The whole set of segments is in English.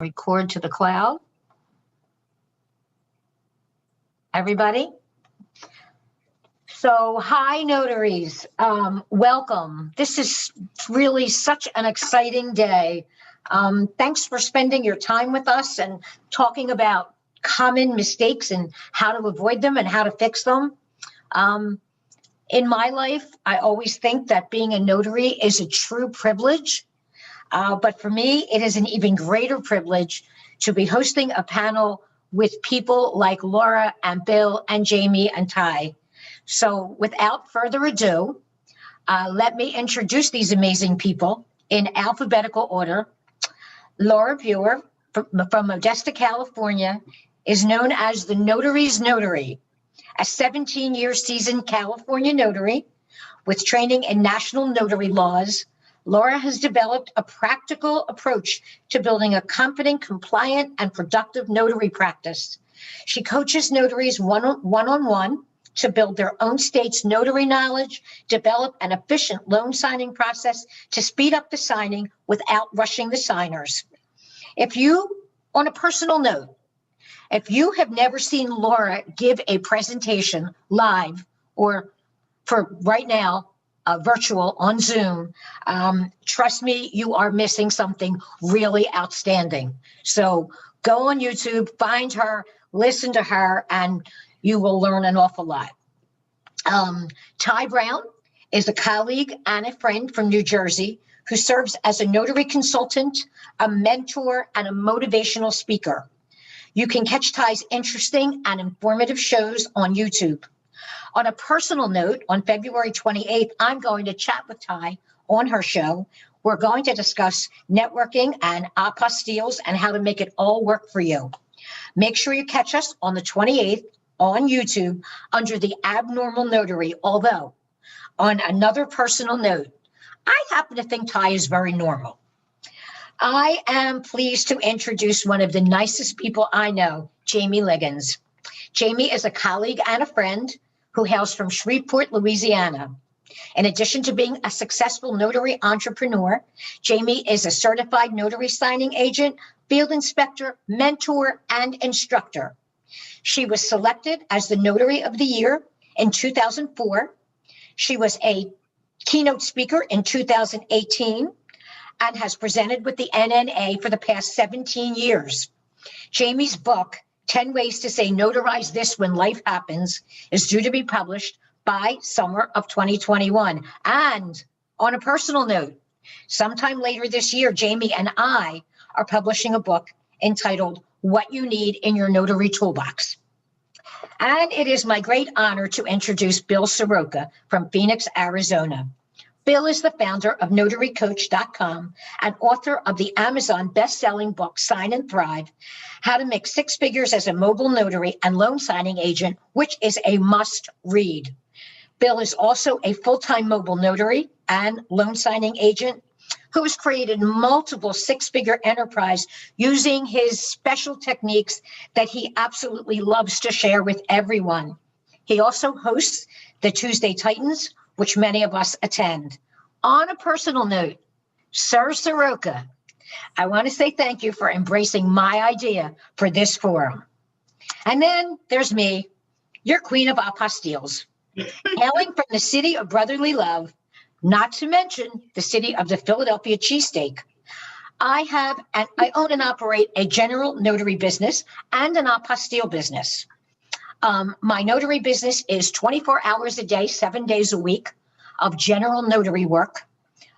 Record to the cloud. Everybody. So, hi, notaries. Welcome. This is really such an exciting day. Thanks for spending your time with us and talking about common mistakes and how to avoid them and how to fix them. In my life, I always think that being a notary is a true privilege. But for me, it is an even greater privilege to be hosting a panel with people like Laura and Bill and Jamie and Ty. So without further ado, let me introduce these amazing people in alphabetical order. Laura Biewer from Modesto, California, is known as the Notary's Notary, a 17-year seasoned California notary with training in national notary laws. Laura has developed a practical approach to building a confident, compliant, and productive notary practice. She coaches notaries one-on-one to build their own state's notary knowledge, develop an efficient loan signing process to speed up the signing without rushing the signers. On a personal note, if you have never seen Laura give a presentation live or for right now, virtual on Zoom, trust me, you are missing something really outstanding. So go on YouTube, find her, listen to her, and you will learn an awful lot. Ty Brown is a colleague and a friend from New Jersey who serves as a notary consultant, a mentor, and a motivational speaker. You can catch Ty's interesting and informative shows on YouTube. On a personal note, on February 28th, I'm going to chat with Ty on her show. We're going to discuss networking and apostilles and how to make it all work for you. Make sure you catch us on the 28th on YouTube under the Abnormal Notary. Although, on another personal note, I happen to think Ty is very normal. I am pleased to introduce one of the nicest people I know, Jamie Liggins. Jamie is a colleague and a friend who hails from Shreveport, Louisiana. In addition to being a successful notary entrepreneur, Jamie is a certified notary signing agent, field inspector, mentor, and instructor. She was selected as the Notary of the Year in 2004. She was a keynote speaker in 2018 and has presented with the NNA for the past 17 years. Jamie's book, 10 Ways to Say Notarize This When Life Happens, is due to be published by summer of 2021. And on a personal note, sometime later this year, Jamie and I are publishing a book entitled What You Need in Your Notary Toolbox. And it is my great honor to introduce Bill Soroka from Phoenix, Arizona. Bill is the founder of NotaryCoach.com and author of the Amazon best-selling book, Sign and Thrive, How to Make Six Figures as a Mobile Notary and Loan Signing Agent, which is a must-read. Bill is also a full-time mobile notary and loan signing agent who has created multiple six-figure enterprise using his special techniques that he absolutely loves to share with everyone. He also hosts the Tuesday Titans, which many of us attend. On a personal note, Sir Soroka, I want to say thank you for embracing my idea for this forum. And then there's me, your queen of apostilles, hailing from the city of brotherly love, not to mention the city of the Philadelphia cheesesteak. I own and operate a general notary business and an apostille business. My notary business is 24 hours a day, 7 days a week of general notary work.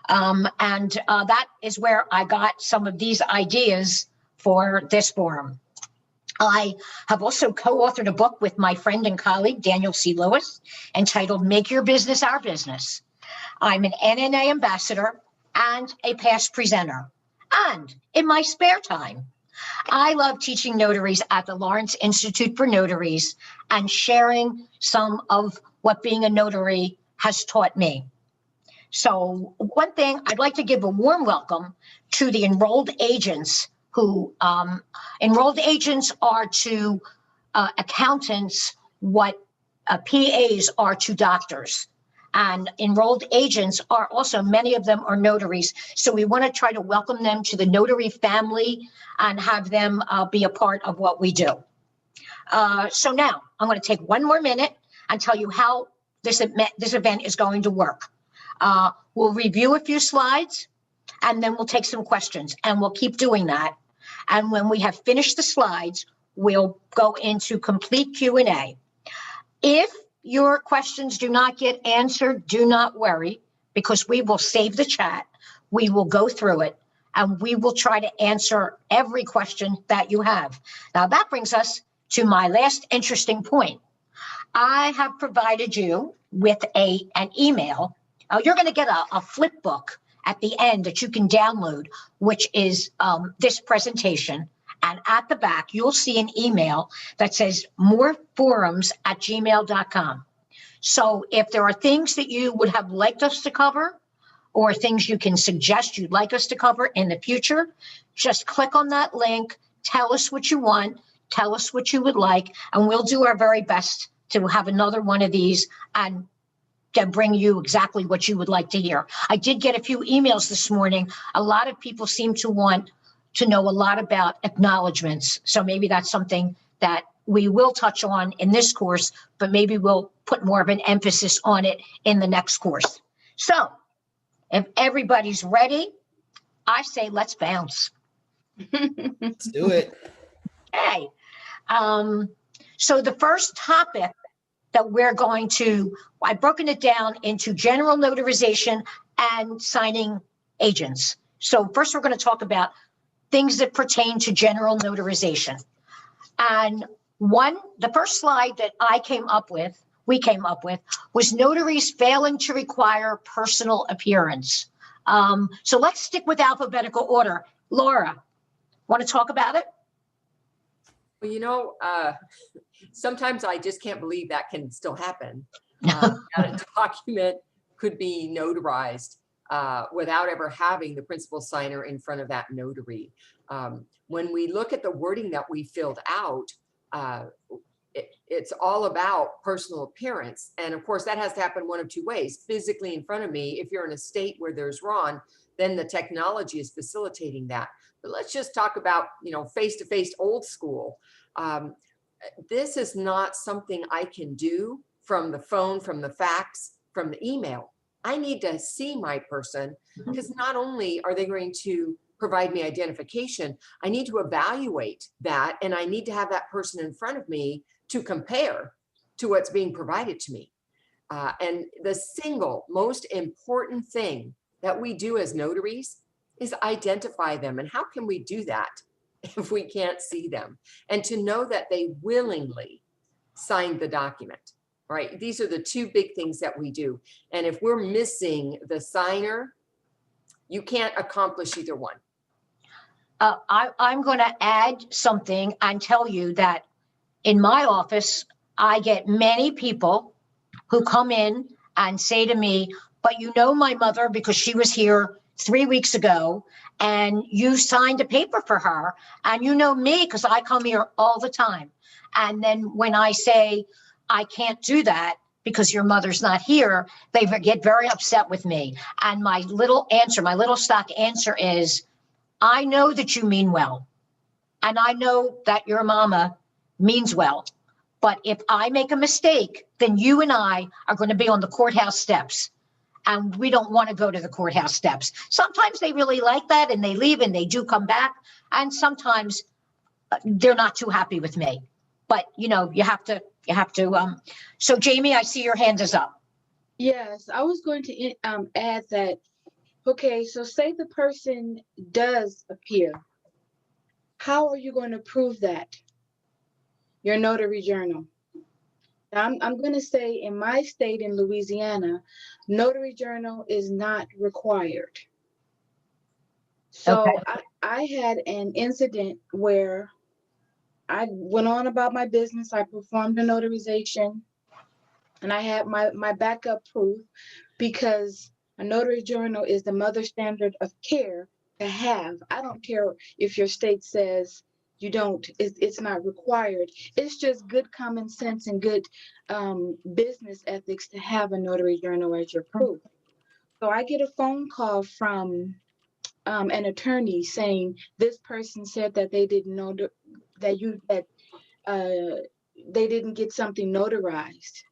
That is where I got some of these ideas for this forum. I have also co-authored a book with my friend and colleague, Daniel C. Lewis, entitled Make Your Business Our Business. I'm an NNA ambassador and a past presenter. And in my spare time, I love teaching notaries at the Lawrence Institute for Notaries and sharing some of what being a notary has taught me. So one thing, I'd like to give a warm welcome to the enrolled agents who enrolled agents are to accountants what PAs are to doctors. And enrolled agents are also, many of them are notaries. So we want to try to welcome them to the notary family and have them be a part of what we do. So now I'm going to take one more minute and tell you how this event is going to work. We'll review a few slides and then we'll take some questions, and we'll keep doing that. And when we have finished the slides, we'll go into complete Q&A. If your questions do not get answered, do not worry, because we will save the chat. We will go through it and we will try to answer every question that you have. Now that brings us to my last interesting point. I have provided you with an email. You're going to get a flip book at the end that you can download, which is this presentation. And at the back, you'll see an email that says moreforums@gmail.com. So if there are things that you would have liked us to cover, or things you can suggest you'd like us to cover in the future, just click on that link, tell us what you want, tell us what you would like, and we'll do our very best to have another one of these and bring you exactly what you would like to hear. I did get a few emails this morning. A lot of people seem to want to know a lot about acknowledgements. So maybe that's something that we will touch on in this course, but maybe we'll put more of an emphasis on it in the next course. So if everybody's ready, I say let's bounce. Let's do it. Okay. So the first topic that we're going to, I've broken it down into general notarization and signing agents. So first we're going to talk about things that pertain to general notarization. And the first slide that we came up with was notaries failing to require personal appearance. So let's stick with alphabetical order. Laura, want to talk about it? Well, you know, sometimes I just can't believe that can still happen. That a document could be notarized without ever having the principal signer in front of that notary. When we look at the wording that we filled out, it's all about personal appearance. And of course, that has to happen one of two ways: physically in front of me. If you're in a state where there's Ron, then the technology is facilitating that. But let's just talk about, you know, face-to-face old school. This is not something I can do from the phone, from the fax, from the email. I need to see my person, because not only are they going to provide me identification, I need to evaluate that, and I need to have that person in front of me to compare to what's being provided to me. And the single most important thing that we do as notaries is identify them. And how can we do that if we can't see them? And to know that they willingly signed the document, right? These are the two big things that we do. And if we're missing the signer, you can't accomplish either one. I'm going to add something and tell you that in my office, I get many people who come in and say to me, but you know my mother because she was here 3 weeks ago and you signed a paper for her, and you know me because I come here all the time. And then when I say I can't do that because your mother's not here, they get very upset with me. And my little stock answer is, I know that you mean well, and I know that your mama means well, but if I make a mistake, then you and I are going to be on the courthouse steps, and we don't want to go to the courthouse steps. Sometimes they really like that and they leave and they do come back, and sometimes they're not too happy with me. But you know, you have to. So Jamie, I see your hand is up. Yes, I was going to add that. Okay, so say the person does appear. How are you going to prove that? Your notary journal. Now, I'm going to say in my state in Louisiana, notary journal is not required. So okay. I had an incident where I went on about my business. I performed a notarization and I had my backup proof, because a notary journal is the mother standard of care to have. I don't care if your state says You don't, it's not required. It's just good common sense and good business ethics to have a notary journal as your proof. So I get a phone call from an attorney saying this person said that they didn't know that they didn't get something notarized.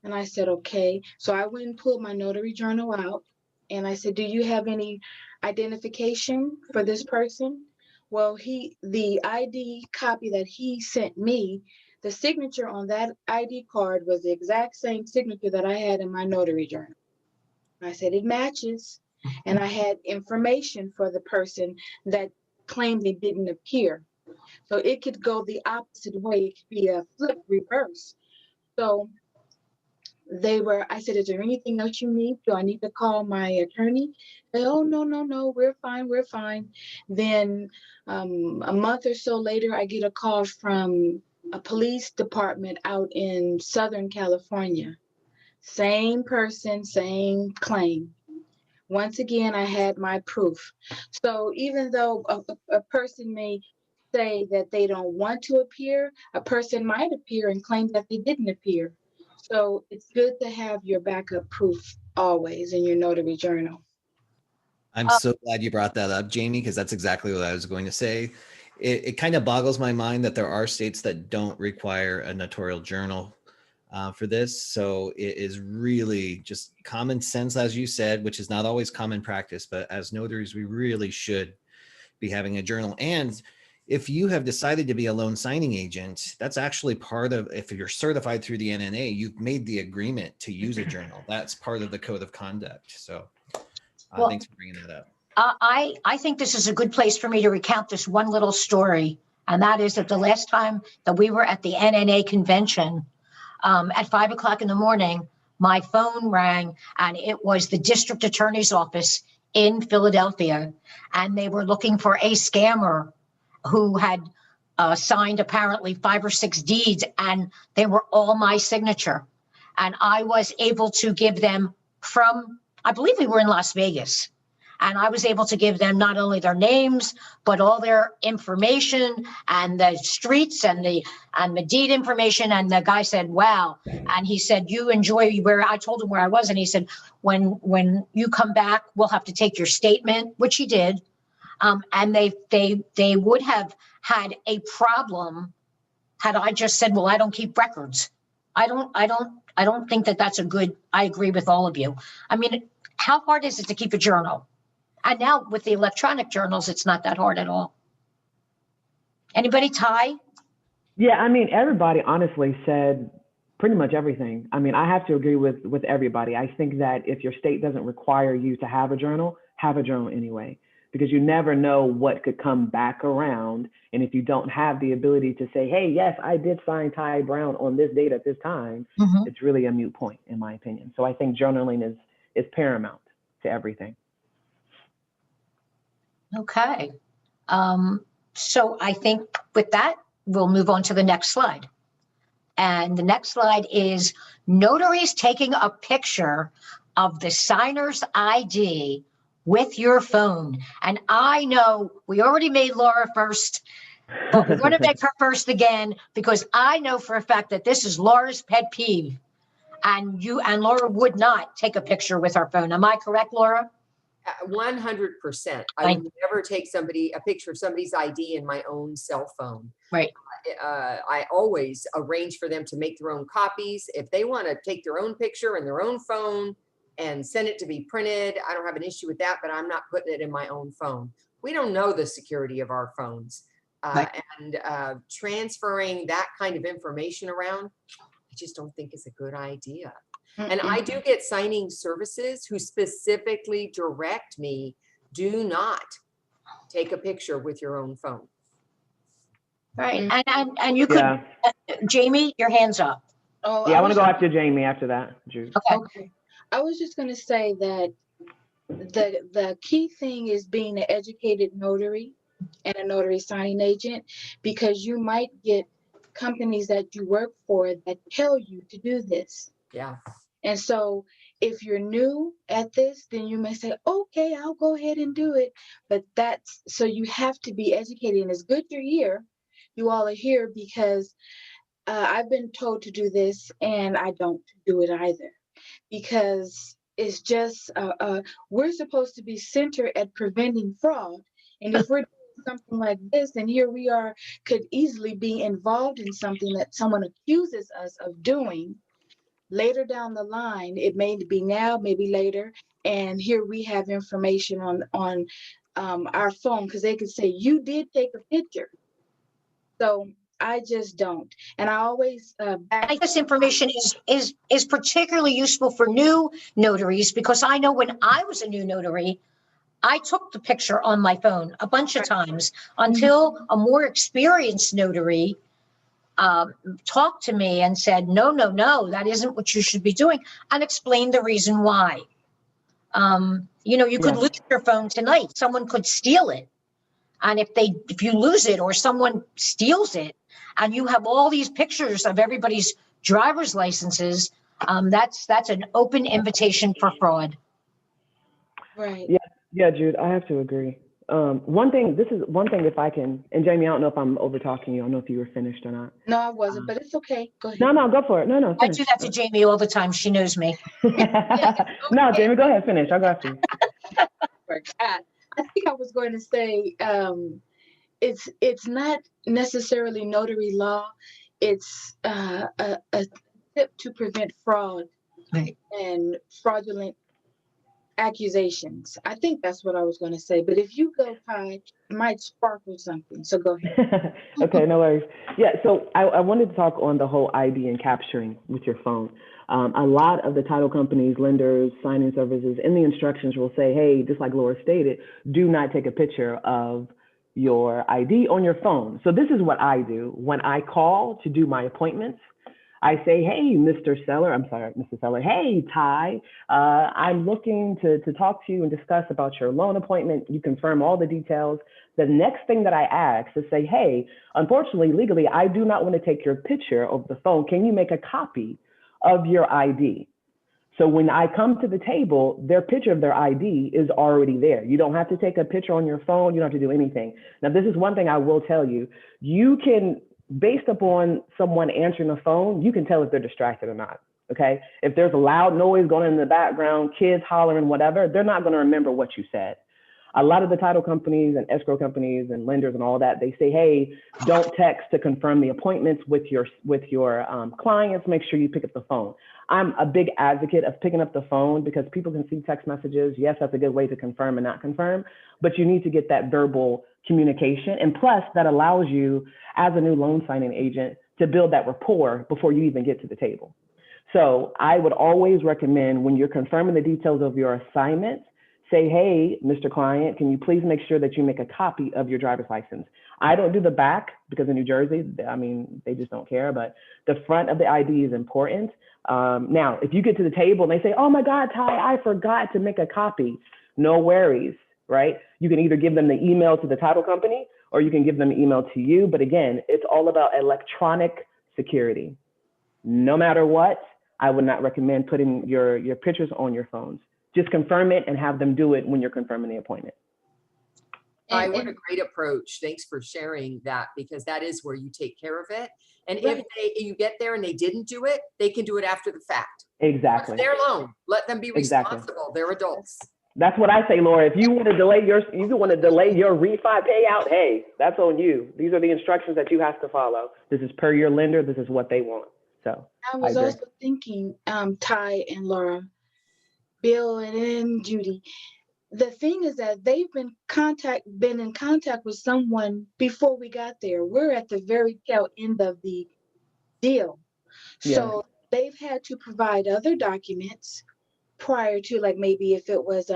And I said, okay. So I went and pulled my notary journal out and I said, do you have any identification for this person? Well, the ID copy that he sent me, the signature on that ID card was the exact same signature that I had in my notary journal. I said, it matches. And I had information for the person that claimed they didn't appear. So it could go the opposite way. It could be a flip reverse. So I said, is there anything else you need? Do I need to call my attorney? They, oh, no, we're fine. Then a month or so later, I get a call from a police department out in Southern California. Same person, same claim. Once again, I had my proof. So even though a person may say that they don't want to appear, a person might appear and claim that they didn't appear. So it's good to have your backup proof always in your notary journal. I'm so glad you brought that up, Jamie, because that's exactly what I was going to say. It kind of boggles my mind that there are states that don't require a notarial journal for this. So it is really just common sense, as you said, which is not always common practice, but as notaries, we really should be having a journal. And if you have decided to be a loan signing agent, that's actually part of, if you're certified through the NNA, you've made the agreement to use a journal. That's part of the code of conduct. So thanks for bringing that up. I think this is a good place for me to recount this one little story. And that is that the last time that we were at the NNA convention, at 5 o'clock in the morning, my phone rang and it was the district attorney's office in Philadelphia. And they were looking for a scammer who had signed apparently 5 or 6 deeds, and they were all my signature. And I was able to give them I believe we were in Las Vegas. And I was able to give them not only their names, but all their information and the streets and the deed information. And the guy said, wow. And he said, you enjoy where I told him where I was. And he said, when you come back, we'll have to take your statement, which he did. And they would have had a problem had I just said, well, I don't keep records. I don't think that that's I agree with all of you. I mean, how hard is it to keep a journal? And now with the electronic journals, it's not that hard at all. Anybody, Ty? Yeah, I mean, everybody honestly said pretty much everything. I mean, I have to agree with everybody. I think that if your state doesn't require you to have a journal anyway, because you never know what could come back around. And if you don't have the ability to say, hey, yes, I did sign Ty Brown on this date at this time, it's really a moot point, in my opinion. So I think journaling is paramount to everything. Okay. So I think with that, we'll move on to the next slide. And the next slide is notaries taking a picture of the signer's ID with your phone. And I know we already made Laura first, but we're going to make her first again, because I know for a fact that this is Laura's pet peeve. And Laura would not take a picture with her phone. Am I correct, Laura? 100%. I would never take a picture of somebody's ID in my own cell phone. Right. I always arrange for them to make their own copies. If they want to take their own picture in their own phone and send it to be printed, I don't have an issue with that, but I'm not putting it in my own phone. We don't know the security of our phones. Right. And transferring that kind of information around, I just don't think is a good idea. And I do get signing services who specifically direct me, do not take a picture with your own phone. Right. And you could, Jamie, your hand's up. Oh, yeah, I want to go after Jamie after that, Jude. Okay. I was just going to say that the key thing is being an educated notary and a notary signing agent, because you might get companies that you work for that tell you to do this. Yeah. And so If you're new at this, then you may say, okay, I'll go ahead and do it. But so you have to be educated, and it's good you're here. You all are here because I've been told to do this and I don't do it either, because it's just, we're supposed to be centered at preventing fraud. And if we're doing something like this, and here we are, could easily be involved in something that someone accuses us of doing later down the line. It may be now, maybe later. And here we have information on our phone, because they could say, you did take a picture. So I just don't. And I always This information is particularly useful for new notaries, because I know when I was a new notary, I took the picture on my phone a bunch of times until a more experienced notary talked to me and said, no, no, no, that isn't what you should be doing, and explained the reason why. You could lose your phone tonight. Someone could steal it. And if you lose it or someone steals it and you have all these pictures of everybody's driver's licenses, that's an open invitation for fraud. Right. Yeah, Jude, I have to agree. One thing if I can, and Jamie, I don't know if I'm over talking you. I don't know if you were finished or not. No, I wasn't, but it's okay. Go ahead. No, go for it. No, I do that to Jamie all the time. She knows me. No, Jamie, go ahead, finish. I'll go after you. I think I was going to say, it's not necessarily notary law. It's a tip to prevent fraud and fraudulent accusations. I think that's what I was going to say. But if you go, Ty, it might sparkle something. So go ahead. Okay, no worries. Yeah, so I wanted to talk on the whole ID and capturing with your phone. A lot of the title companies, lenders, signing services, in the instructions will say, hey, just like Laura stated, do not take a picture of your ID on your phone. So this is what I do. When I call to do my appointments, I say, hey, Mr. Seller, hey, Ty, I'm looking to talk to you and discuss about your loan appointment. You confirm all the details. The next thing that I ask is say, hey, unfortunately, legally, I do not want to take your picture over the phone. Can you make a copy of your ID? So when I come to the table, their picture of their ID is already there. You don't have to take a picture on your phone. You don't have to do anything. Now, this is one thing I will tell you. You can, based upon someone answering the phone, you can tell if they're distracted or not, okay? If there's a loud noise going on in the background, kids hollering, whatever, they're not going to remember what you said. A lot of the title companies and escrow companies and lenders and all that, they say, hey, don't text to confirm the appointments with your clients. Make sure you pick up the phone. I'm a big advocate of picking up the phone because people can see text messages. Yes, that's a good way to confirm and not confirm, but you need to get that verbal communication. And plus, that allows you as a new loan signing agent to build that rapport before you even get to the table. So I would always recommend, when you're confirming the details of your assignment, say, hey, Mr. Client, can you please make sure that you make a copy of your driver's license? I don't do the back because in New Jersey, I mean, they just don't care, but the front of the ID is important. Now, if you get to the table and they say, oh my God, Ty, I forgot to make a copy, no worries, right? You can either give them the email to the title company or you can give them an email to you. But again, it's all about electronic security. No matter what, I would not recommend putting your pictures on your phones. Just confirm it and have them do it when you're confirming the appointment. What a great approach. Thanks for sharing that, because that is where you take care of it. And if you get there and they didn't do it, they can do it after the fact. Exactly. It's their loan. Let them be responsible. Exactly. They're adults. That's what I say, Laura. If you want to delay your refi payout, hey, that's on you. These are the instructions that you have to follow. This is per your lender. This is what they want. So I was also thinking, Ty and Laura, Bill and Judi, the thing is that they've been in contact with someone before we got there. We're at the very tail end of the deal. Yeah. So they've had to provide other documents prior to, like maybe if it was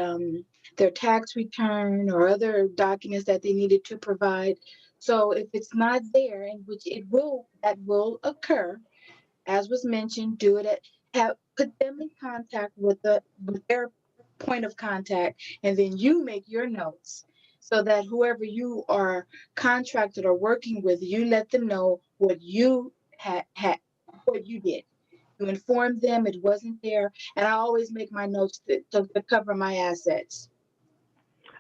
their tax return or other documents that they needed to provide. So if it's not there, and which that will occur, as was mentioned, put them in contact with their point of contact, and then you make your notes so that whoever you are contracted or working with, you let them know what you what you did. to inform them it wasn't there. And I always make my notes to cover my assets.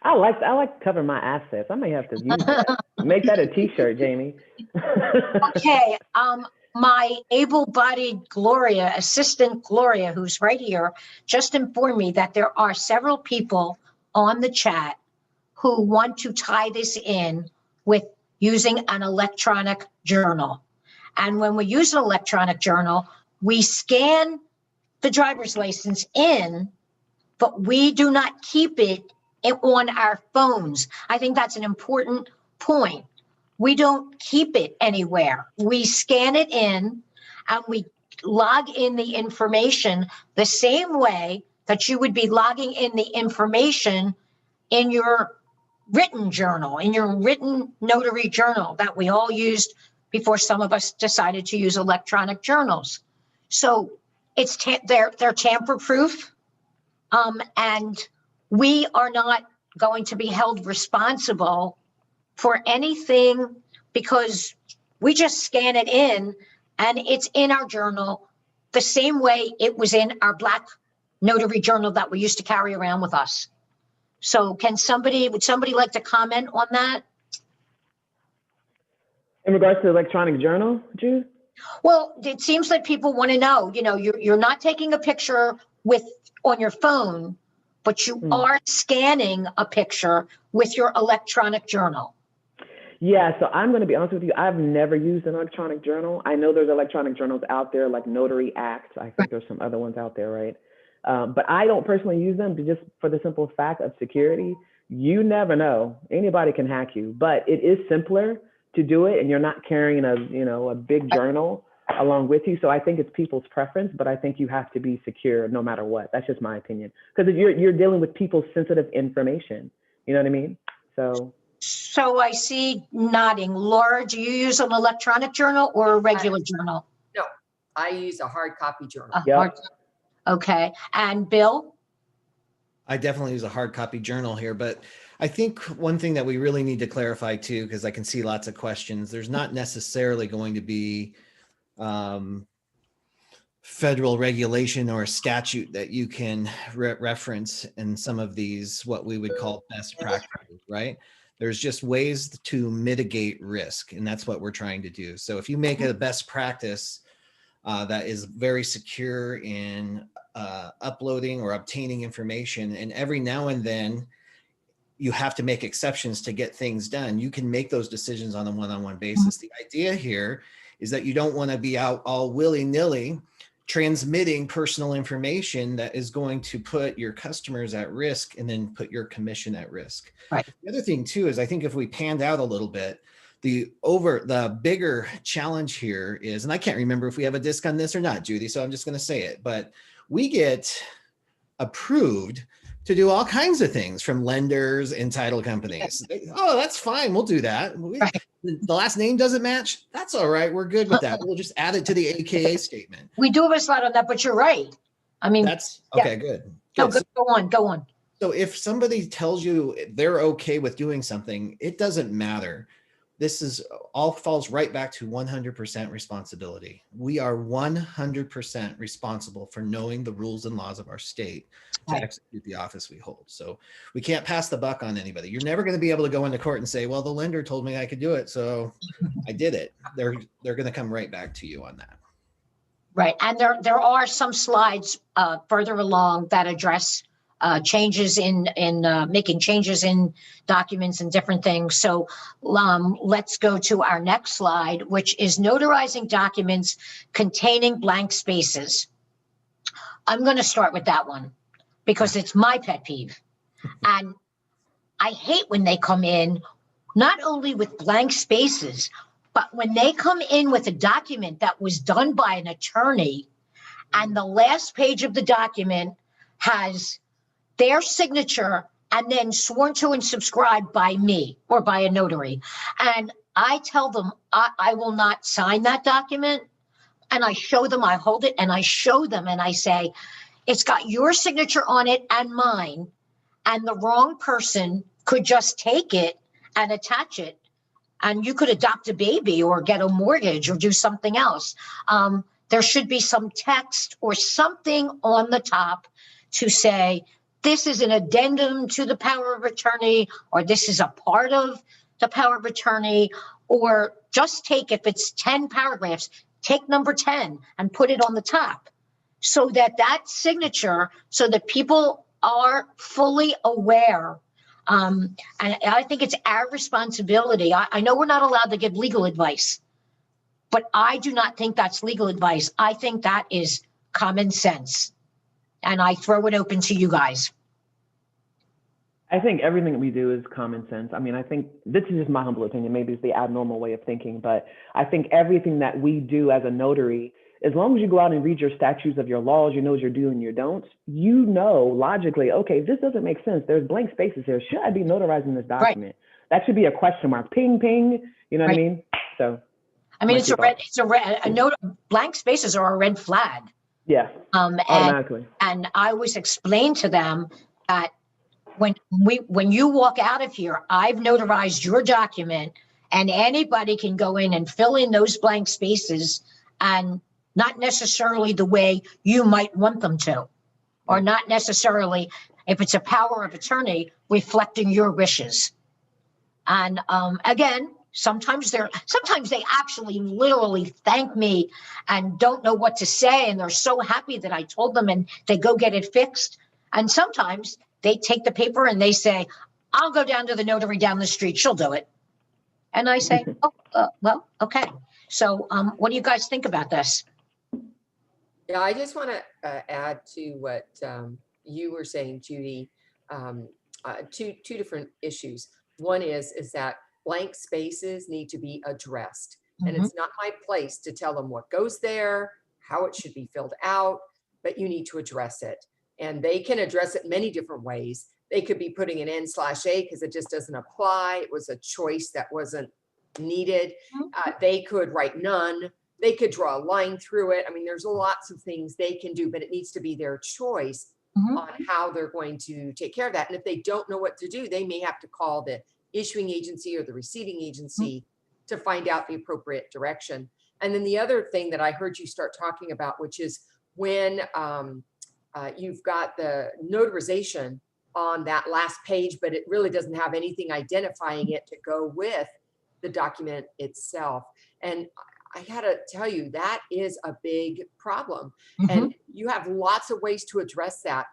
I like to cover my assets. I may have to use that. Make that a t-shirt, Jamie. Okay, my able-bodied Gloria, assistant Gloria, who's right here, just informed me that there are several people on the chat who want to tie this in with using an electronic journal. And when we use an electronic journal, we scan the driver's license in, but we do not keep it on our phones. I think that's an important point. We don't keep it anywhere. We scan it in and we log in the information the same way that you would be logging in the information in your written journal, in your written notary journal that we all used before some of us decided to use electronic journals. So it's they're tamper-proof, and we are not going to be held responsible for anything because we just scan it in and it's in our journal the same way it was in our black notary journal that we used to carry around with us. So would somebody like to comment on that? In regards to the electronic journal, Jude? Well, it seems like people want to know, you're not taking a picture on your phone, but you are scanning a picture with your electronic journal. Yeah, so I'm going to be honest with you. I've never used an electronic journal. I know there's electronic journals out there like Notary Act. I think there's some other ones out there, right? But I don't personally use them just for the simple fact of security. You never know. Anybody can hack you, but it is simpler to do it, and you're not carrying a big journal along with you. So I think it's people's preference, but I think you have to be secure no matter what. That's just my opinion. Because you're dealing with people's sensitive information. You know what I mean? So I see nodding. Laura, do you use an electronic journal or a regular journal? No, I use a hard copy journal. Yep. Okay. And Bill? I definitely use a hard copy journal here, but I think one thing that we really need to clarify too, because I can see lots of questions, there's not necessarily going to be federal regulation or a statute that you can reference in some of these, what we would call best practices, right? There's just ways to mitigate risk, and that's what we're trying to do. So if you make a best practice that is very secure in uploading or obtaining information, and every now and then you have to make exceptions to get things done, you can make those decisions on a one-on-one basis. The idea here is that you don't want to be out all willy-nilly transmitting personal information that is going to put your customers at risk and then put your commission at risk. Right. The other thing too is I think if we panned out a little bit, the bigger challenge here is, and I can't remember if we have a disc on this or not, Judi, so I'm just going to say it, but we get approved to do all kinds of things from lenders and title companies. Oh, that's fine. We'll do that. The last name doesn't match. That's all right. We're good with that. We'll just add it to the AKA statement. We do have a slide on that, but you're right. I mean, that's okay. Good. No, go on. So if somebody tells you they're okay with doing something, it doesn't matter. This all falls right back to 100% responsibility. We are 100% responsible for knowing the rules and laws of our state to execute the office we hold. So we can't pass the buck on anybody. You're never going to be able to go into court and say, well, the lender told me I could do it, so I did it. They're going to come right back to you on that. Right. And there are some slides further along that address changes in making changes in documents and different things. So let's go to our next slide, which is notarizing documents containing blank spaces. I'm going to start with that one because it's my pet peeve. And I hate when they come in, not only with blank spaces, but when they come in with a document that was done by an attorney and the last page of the document has their signature and then sworn to and subscribed by me or by a notary. And I tell them, I will not sign that document. And I show them, I hold it and I show them and I say, it's got your signature on it and mine. And the wrong person could just take it and attach it. And you could adopt a baby or get a mortgage or do something else. there should be some text or something on the top to say, this is an addendum to the power of attorney, or this is a part of the power of attorney, or just take, if it's 10 paragraphs, take number 10 and put it on the top, so that signature, so that people are fully aware. And I think it's our responsibility. I know we're not allowed to give legal advice, but I do not think that's legal advice. I think that is common sense. And I throw it open to you guys. I think everything that we do is common sense. I mean, I think this is just my humble opinion. Maybe it's the abnormal way of thinking, but I think everything that we do as a notary, as long as you go out and read your statutes of your laws, you know your do and your don'ts, you know logically, okay, this doesn't make sense. There's blank spaces here. Should I be notarizing this document? Right. That should be a question mark. Ping, ping. You know what I mean? So, I mean, blank spaces are a red flag. Yeah. Automatically. And I always explain to them that when you walk out of here, I've notarized your document, and anybody can go in and fill in those blank spaces, and not necessarily the way you might want them to, or not necessarily, if it's a power of attorney, reflecting your wishes. And again, sometimes they actually literally thank me and don't know what to say, and they're so happy that I told them, and they go get it fixed. And sometimes they take the paper and they say, I'll go down to the notary down the street, she'll do it. And I say, well, okay. So what do you guys think about this? Yeah, I just want to add to what you were saying, Judy, two different issues. One is that blank spaces need to be addressed. And it's not my place to tell them what goes there, how it should be filled out, but you need to address it. And they can address it many different ways. They could be putting an N/A because it just doesn't apply. It was a choice that wasn't needed. They could write none. They could draw a line through it. I mean, there's lots of things they can do, but it needs to be their choice on how they're going to take care of that. And if they don't know what to do, they may have to call the issuing agency or the receiving agency to find out the appropriate direction. And then the other thing that I heard you start talking about, which is when you've got the notarization on that last page, but it really doesn't have anything identifying it to go with the document itself. And I gotta tell you, that is a big problem. And you have lots of ways to address that.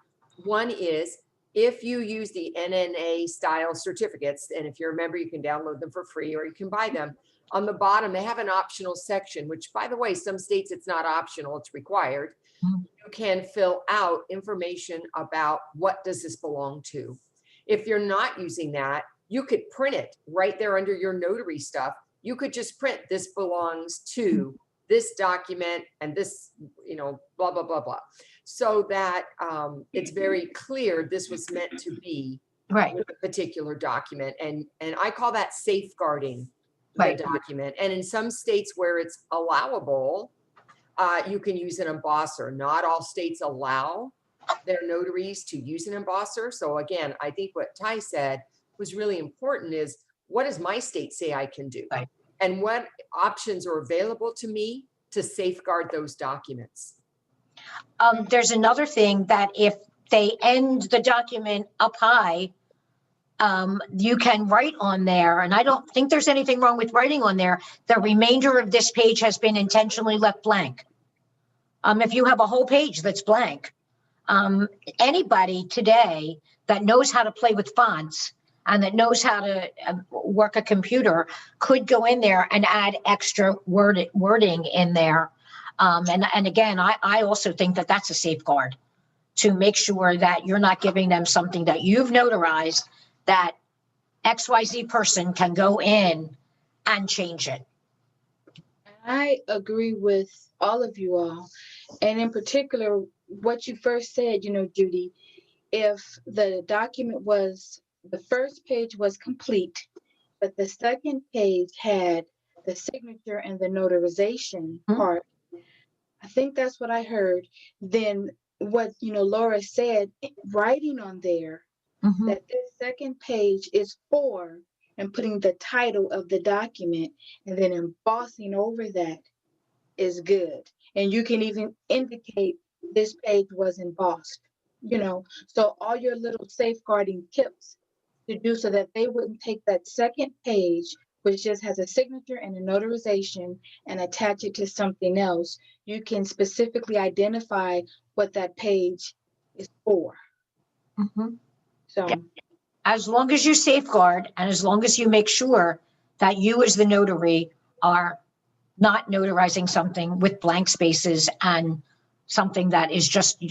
One is, if you use the NNA style certificates, and if you're a member, you can download them for free or you can buy them. On the bottom, they have an optional section, which, by the way, some states it's not optional, it's required. You can fill out information about what does this belong to. If you're not using that, you could print it right there under your notary stuff. You could just print, this belongs to this document and this, blah, blah, blah, blah. So that it's very clear this was meant to be a particular document. And I call that safeguarding the document. And in some states where it's allowable, you can use an embosser. Not all states allow their notaries to use an embosser. So again, I think what Ty said was really important is, what does my state say I can do? And what options are available to me to safeguard those documents? There's another thing, that if they end the document up high, you can write on there, and I don't think there's anything wrong with writing on there, the remainder of this page has been intentionally left blank. If you have a whole page that's blank, anybody today that knows how to play with fonts and that knows how to work a computer could go in there and add extra wording in there. And again, I also think that that's a safeguard to make sure that you're not giving them something that you've notarized, that XYZ person can go in and change it. I agree with all of you all. And in particular, what you first said, Judy, if the document was, the first page was complete, but the second page had the signature and the notarization part, I think that's what I heard. Then what, Laura said, writing on there that this second page is for, and putting the title of the document and then embossing over that is good. And you can even indicate this page was embossed, so all your little safeguarding tips to do so that they wouldn't take that second page, which just has a signature and a notarization, and attach it to something else. You can specifically identify what that page is for. Mhm. So Yeah. As long as you safeguard and as long as you make sure that you as the notary are not notarizing something with blank spaces and something that is just,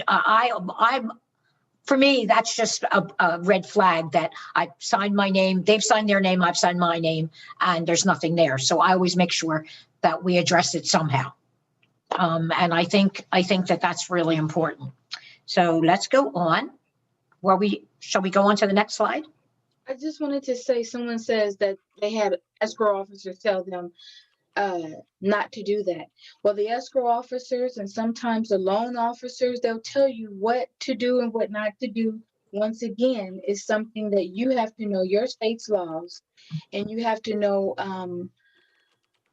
for me, that's just a red flag that I signed my name, they've signed their name, I've signed my name, and there's nothing there. So I always make sure that we address it somehow. And I think that that's really important. So let's go on. Shall we go on to the next slide? I just wanted to say, someone says that they had escrow officers tell them not to do that. Well, the escrow officers and sometimes the loan officers, they'll tell you what to do and what not to do. Once again, is something that you have to know your state's laws, and you have to know,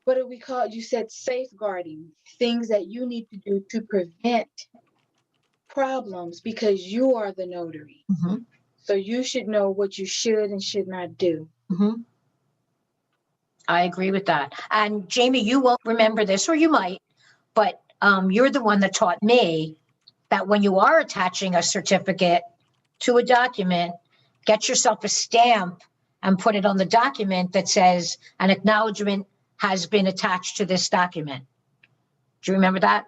what do we call it? You said safeguarding, things that you need to do to prevent problems, because you are the notary. Mm-hmm. So you should know what you should and should not do. Mm-hmm. I agree with that. And Jamie, you won't remember this, or you might, but you're the one that taught me that when you are attaching a certificate to a document, get yourself a stamp and put it on the document that says an acknowledgement has been attached to this document. Do you remember that?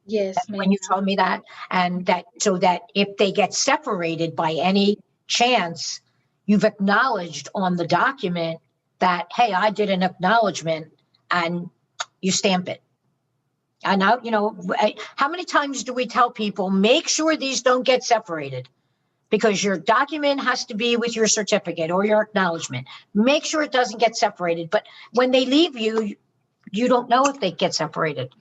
Yes, When you told me that, and that so that if they get separated by any chance, you've acknowledged on the document that, hey, I did an acknowledgement, and you stamp it. And now, how many times do we tell people, make sure these don't get separated? Because your document has to be with your certificate or your acknowledgement. Make sure it doesn't get separated. But when they leave you, you don't know if they get separated.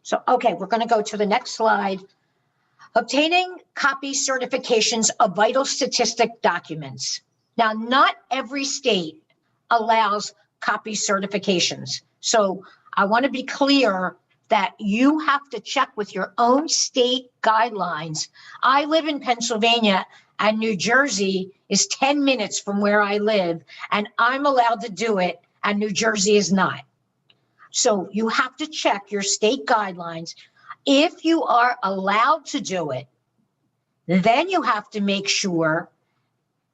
So, okay, we're going to go to the next slide. Obtaining copy certifications of vital statistic documents. Now, not every state allows copy certifications. So I want to be clear that you have to check with your own state guidelines. I live in Pennsylvania, and New Jersey is 10 minutes from where I live, and I'm allowed to do it, and New Jersey is not. So you have to check your state guidelines. If you are allowed to do it, then you have to make sure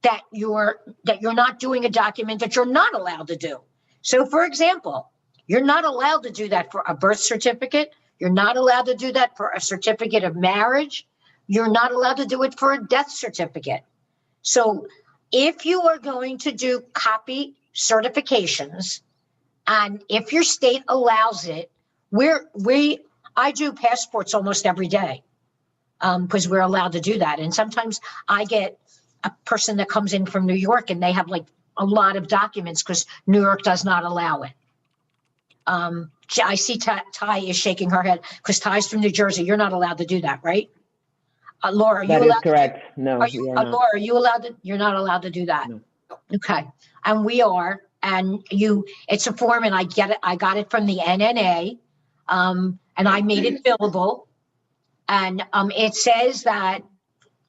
that you're not doing a document that you're not allowed to do. So, for example, you're not allowed to do that for a birth certificate. You're not allowed to do that for a certificate of marriage. You're not allowed to do it for a death certificate. So if you are going to do copy certifications, and if your state allows it, I do passports almost every day because we're allowed to do that. And sometimes I get a person that comes in from New York and they have like a lot of documents because New York does not allow it. I see Ty is shaking her head because Ty's from New Jersey. You're not allowed to do that, right? Laura, are you allowed? That is correct. No, we are not. Laura, are you allowed to? You're not allowed to do that. No. Okay, and we are. And it's a form, and I get it. I got it from the NNA, and I made it fillable. And it says that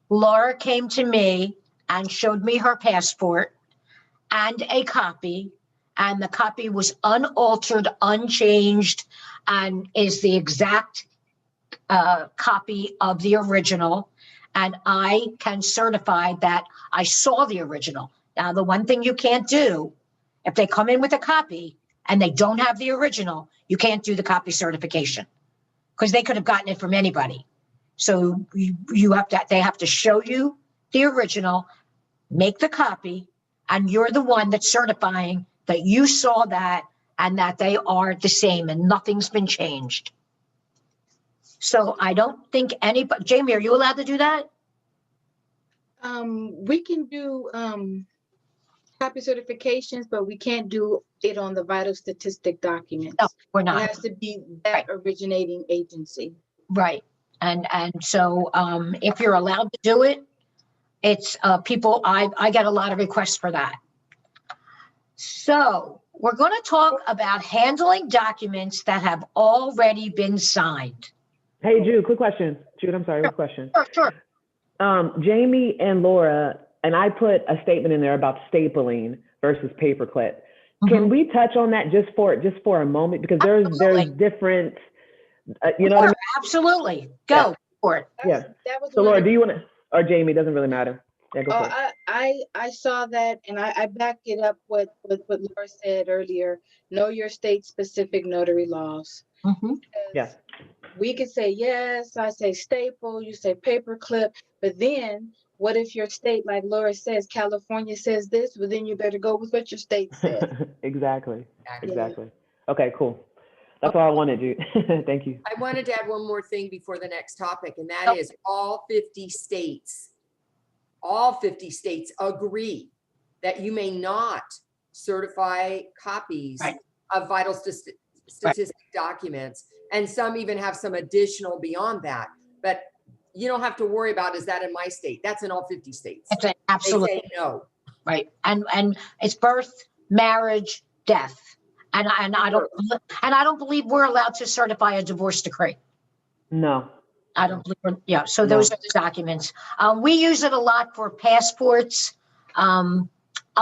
Laura came to me and showed me her passport and a copy, and the copy was unaltered, unchanged, and is the exact copy of the original. And I can certify that I saw the original. Now, the one thing you can't do, if they come in with a copy and they don't have the original, you can't do the copy certification because they could have gotten it from anybody. So they have to show you the original, make the copy, and you're the one that's certifying that you saw that and that they are the same and nothing's been changed. So I don't think anybody, Jamie, are you allowed to do that? We can do copy certifications, but we can't do it on the vital statistic documents. No, we're not. It has to be that originating agency. Right. And so if you're allowed to do it, it's people, I get a lot of requests for that. So we're going to talk about handling documents that have already been signed. Hey, Jude, quick question. Jude, I'm sorry, quick question. Sure. Jamie and Laura, and I put a statement in there about stapling versus paperclip. Can we touch on that just for a moment? Because there's different, you know what I mean? Absolutely. Go for it. Yeah. That was So one Laura, of- do you want to, or Jamie, doesn't really matter. Yeah, go for it. I saw that, and I backed it up with what Laura said earlier. Know your state specific notary laws. Mhm. Yeah. We could say yes, I say staple, you say paperclip, but then what if your state, like Laura says, California says this, but then you better go with what your state says. Exactly. Yeah. Okay, cool. That's all I wanted, Jude. Thank you. I wanted to add one more thing before the next topic, and that is all 50 states agree that you may not certify copies of vital statistic documents. And some even have some additional beyond that. But you don't have to worry about, is that in my state? That's in all 50 states. Absolutely. They say no. Right. And it's birth, marriage, death. And I don't believe we're allowed to certify a divorce decree. No. I don't believe so those are the documents. We use it a lot for passports, a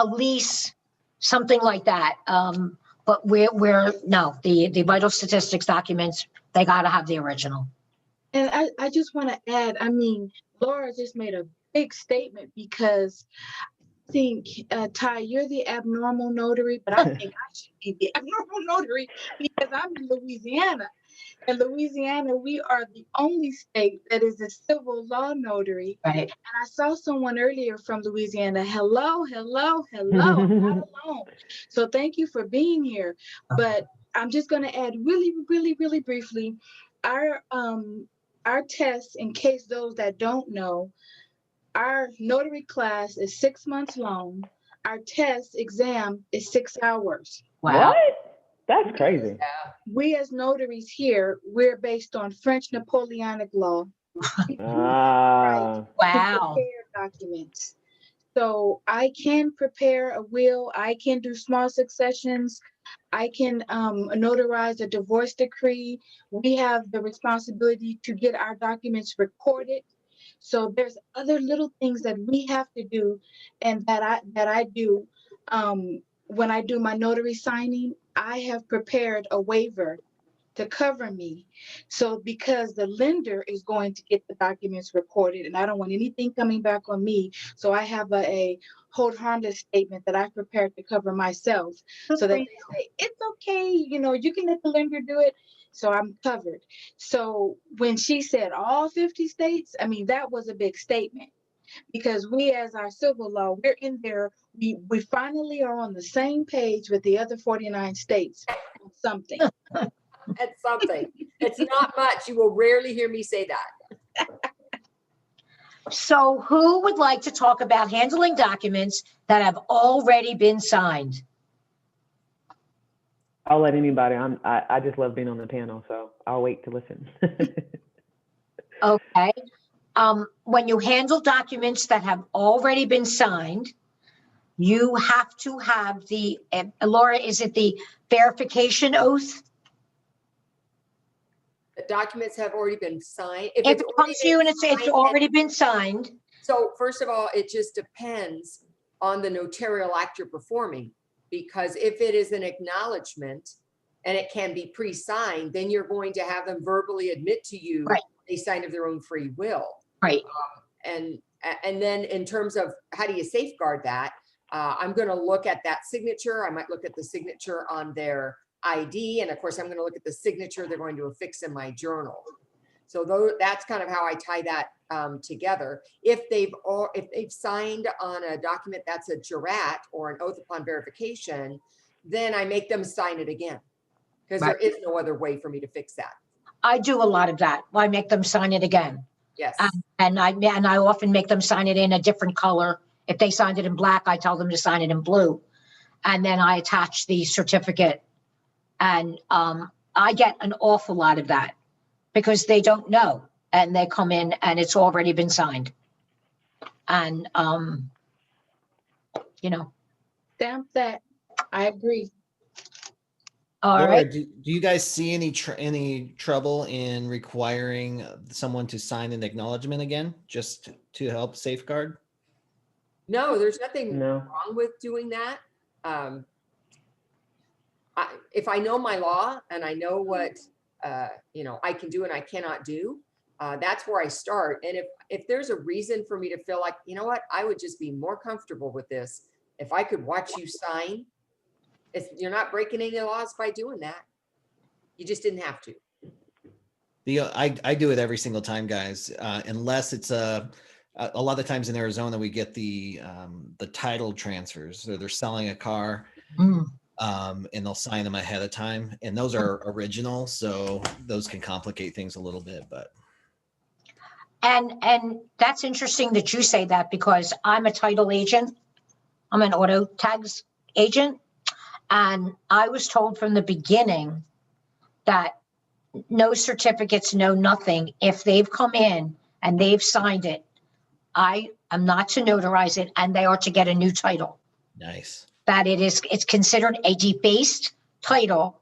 lease, something like that. But the vital statistics documents, they got to have the original. And I just want to add, I mean, Laura just made a big statement because I think, Ty, you're the abnormal notary, but I think I should be the abnormal notary because I'm in Louisiana. In Louisiana, we are the only state that is a civil law notary. Right. And I saw someone earlier from Louisiana. Hello. I'm not alone. So thank you for being here. But I'm just going to add really, really, really briefly, our test, in case those that don't know, our notary class is 6 months long. Our test exam is 6 hours. Wow. What? That's crazy. We as notaries here, we're based on French Napoleonic law. Wow. Prepare documents. So I can prepare a will. I can do small successions. I can notarize a divorce decree. We have the responsibility to get our documents recorded. So there's other little things that we have to do, and that I do. When I do my notary signing, I have prepared a waiver to cover me. So because the lender is going to get the documents recorded, and I don't want anything coming back on me, so I have a hold harmless statement that I've prepared to cover myself, so that they say it's okay, you can let the lender do it. So I'm covered. So when she said all 50 states, I mean, that was a big statement. Because we, as our civil law, we're in there. We finally are on the same page with the other 49 states on something. That's something. It's not much. You will rarely hear me say that. So who would like to talk about handling documents that have already been signed? I'll let anybody. I just love being on the panel, so I'll wait to listen. Okay. When you handle documents that have already been signed, you have to have the, Laura, is it the verification oath? The documents have already been signed. If it comes to you and it's already been signed. So first of all, it just depends on the notarial act you're performing, because if it is an acknowledgement and it can be pre-signed, then you're going to have them verbally admit to you they signed of their own free will. Right. And then in terms of how do you safeguard that, I'm going to look at that signature. I might look at the signature on their ID. And of course, I'm going to look at the signature they're going to affix in my journal. So that's kind of how I tie that together. If they've signed on a document that's a jurat or an oath upon verification, then I make them sign it again, because there is no other way for me to fix that. I do a lot of that. I make them sign it again. Yes. And I often make them sign it in a different color. If they signed it in black, I tell them to sign it in blue. And then I attach the certificate. And I get an awful lot of that because they don't know. And they come in and it's already been signed. And, Stamp that. I agree. All Laura, right. do you guys see any trouble in requiring someone to sign an acknowledgement again, just to help safeguard? No, there's nothing No. wrong with doing that. If I know my law and I know what I can do and I cannot do, that's where I start. And if there's a reason for me to feel like, you know what, I would just be more comfortable with this if I could watch you sign. You're not breaking any laws by doing that. You just didn't have to. I do it every single time, guys, unless it's a lot of times in Arizona, we get the title transfers. So they're selling a car, Mm. and they'll sign them ahead of time. And those are original. So those can complicate things a little bit, but. And that's interesting that you say that, because I'm a title agent. I'm an auto tags agent. And I was told from the beginning that no certificates, no nothing. If they've come in and they've signed it, I am not to notarize it, and they are to get a new title. Nice. That it's considered a debased title.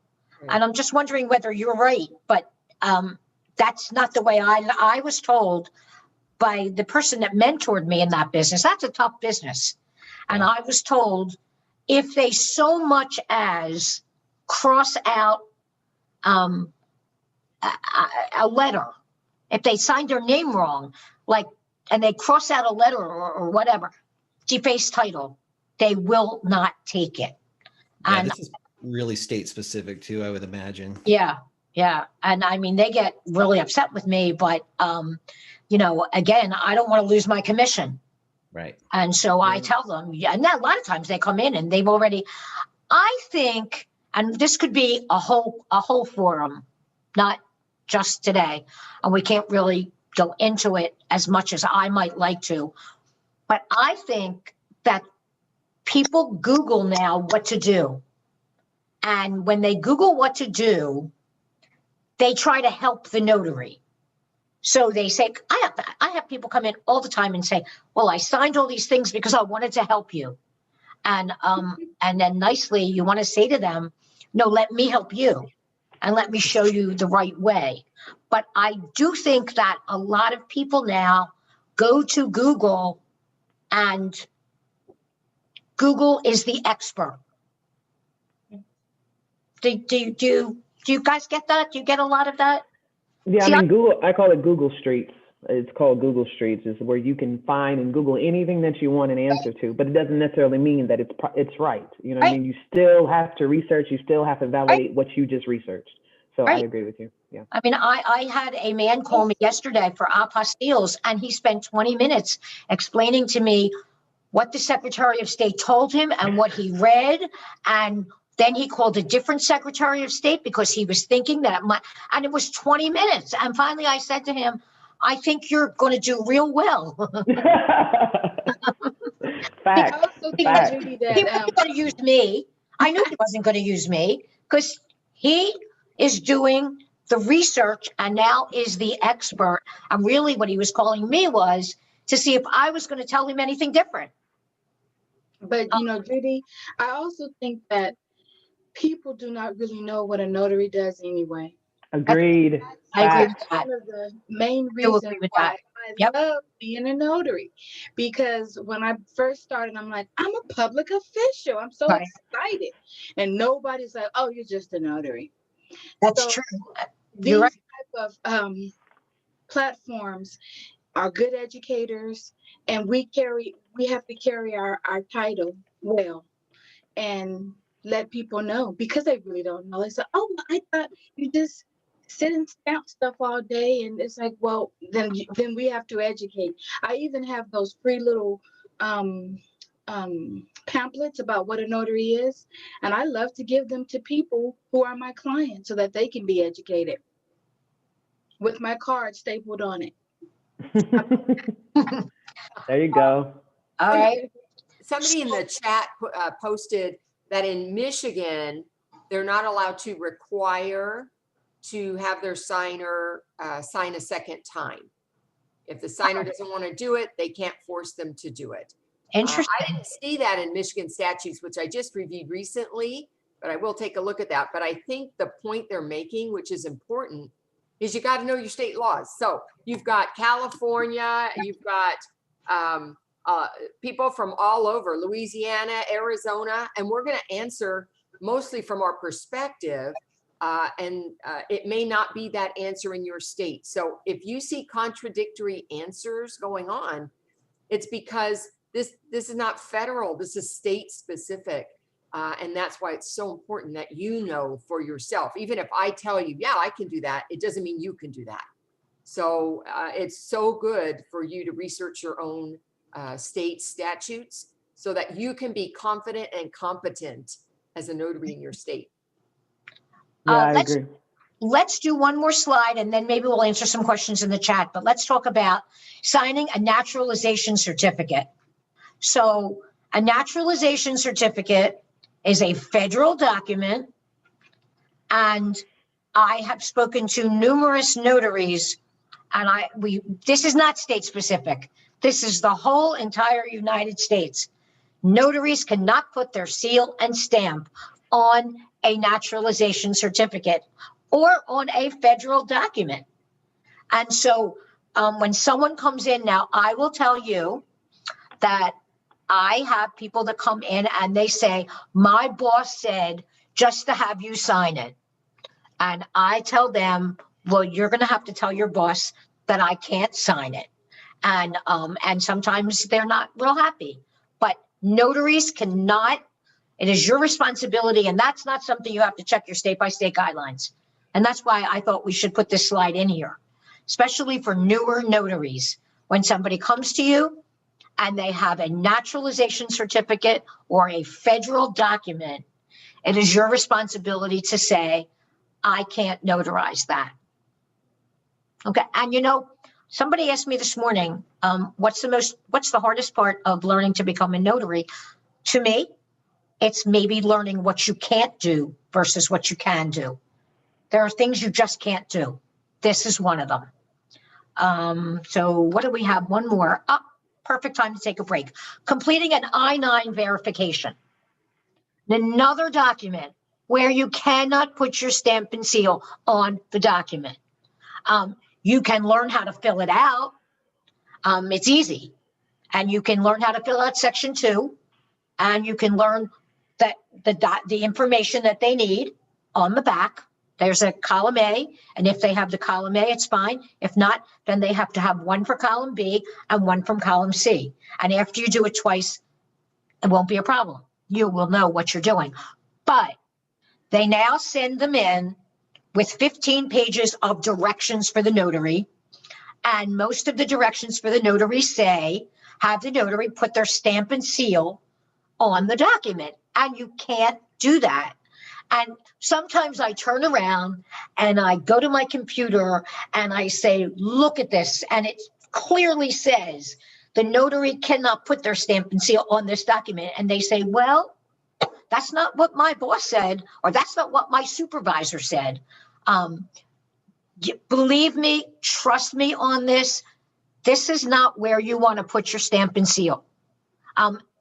And I'm just wondering whether you're right, but that's not the way I was told by the person that mentored me in that business. That's a tough business. And Yeah. I was told, if they so much as cross out a letter, if they signed their name wrong, and they cross out a letter or whatever, defaced title, they will not take it. Yeah, And this is really state specific too, I would imagine. yeah. And I mean, they get really upset with me, but again, I don't want to lose my commission. Right. And so I tell them, and a lot of times they come in and they've already, I think, and this could be a whole forum, not just today, and we can't really go into it as much as I might like to, but I think that people Google now what to do. And when they Google what to do, they try to help the notary. So they say, I have people come in all the time and say, well, I signed all these things because I wanted to help you. And then nicely, you want to say to them, no, let me help you and let me show you the right way. But I do think that a lot of people now go to Google, and Google is the expert. Do you guys get that? Do you get a lot of that? Yeah, See, I mean, Google, I call it Google Streets. It's called Google Streets. It's where you can find and Google anything that you want an answer to, but it doesn't necessarily mean that it's right. You know what I mean? You still have to research. You still have to validate what you just researched. So I agree with you. Yeah. I mean, I had a man call me yesterday for apostilles, and he spent 20 minutes explaining to me what the Secretary of State told him and what he read. And then he called a different Secretary of State because he was thinking that and it was 20 minutes. And finally I said to him, I think you're going to do real well. Facts. I also think, Facts. Judy, He that wasn't going to use me. I knew he wasn't going to use me because he is doing the research and now is the expert. And really what he was calling me was to see if I was going to tell him anything different. But Judy, I also think that people do not really know what a notary does anyway. Agreed. I agree with That's that. one of the main I do reasons agree with why that. I Yep. love being a notary, because when I first started, I'm like, I'm a public official. I'm so Right. excited, and nobody's like, oh, you're just a notary. That's So true. these You're right. type of platforms are good educators, and we have to carry our title well and let people know, because they really don't know. They say, oh, I thought you just sit and stamp stuff all day. And it's like, well, then we have to educate. I even have those free little pamphlets about what a notary is. And I love to give them to people who are my clients so that they can be educated with my card stapled on it. There you go. All right. Somebody in the chat posted that in Michigan, they're not allowed to require to have their signer sign a second time. If the signer doesn't want to do it, they can't force them to do it. Interesting. I didn't see that in Michigan statutes, which I just reviewed recently, but I will take a look at that. But I think the point they're making, which is important, is you got to know your state laws. So you've got California, you've got people from all over, Louisiana, Arizona, and we're going to answer mostly from our perspective. It may not be that answer in your state. So if you see contradictory answers going on, it's because this is not federal, this is state specific. And that's why it's so important that you know for yourself. Even if I tell you, yeah, I can do that, it doesn't mean you can do that. So it's so good for you to research your own state statutes so that you can be confident and competent as a notary in your state. Yeah, I agree. Let's do one more slide and then maybe we'll answer some questions in the chat, but let's talk about signing a naturalization certificate. So a naturalization certificate is a federal document, and I have spoken to numerous notaries, and this is not state specific. This is the whole entire United States. Notaries cannot put their seal and stamp on a naturalization certificate or on a federal document. And so when someone comes in now, I will tell you that I have people that come in and they say, my boss said just to have you sign it. And I tell them, well, you're going to have to tell your boss that I can't sign it. And sometimes they're not real happy. But notaries cannot, it is your responsibility, and that's not something you have to check your state-by-state guidelines. And that's why I thought we should put this slide in here, especially for newer notaries. When somebody comes to you and they have a naturalization certificate or a federal document, it is your responsibility to say, I can't notarize that. Okay, and you know, somebody asked me this morning, what's the hardest part of learning to become a notary? To me, it's maybe learning what you can't do versus what you can do. There are things you just can't do. This is one of them. So what do we have? One more. Oh, perfect time to take a break. Completing an I-9 verification. Another document where you cannot put your stamp and seal on the document. You can learn how to fill it out. It's easy. And you can learn how to fill out section 2. And you can learn that the information that they need on the back. There's a column A, and if they have the column A, it's fine. If not, then they have to have one for column B and one from column C. And after you do it twice, it won't be a problem. You will know what you're doing. But they now send them in with 15 pages of directions for the notary. And most of the directions for the notary say, have the notary put their stamp and seal on the document. And you can't do that. And sometimes I turn around and I go to my computer and I say, look at this. And it clearly says the notary cannot put their stamp and seal on this document. And they say, well, that's not what my boss said, or that's not what my supervisor said. Believe me, trust me on this. This is not where you want to put your stamp and seal.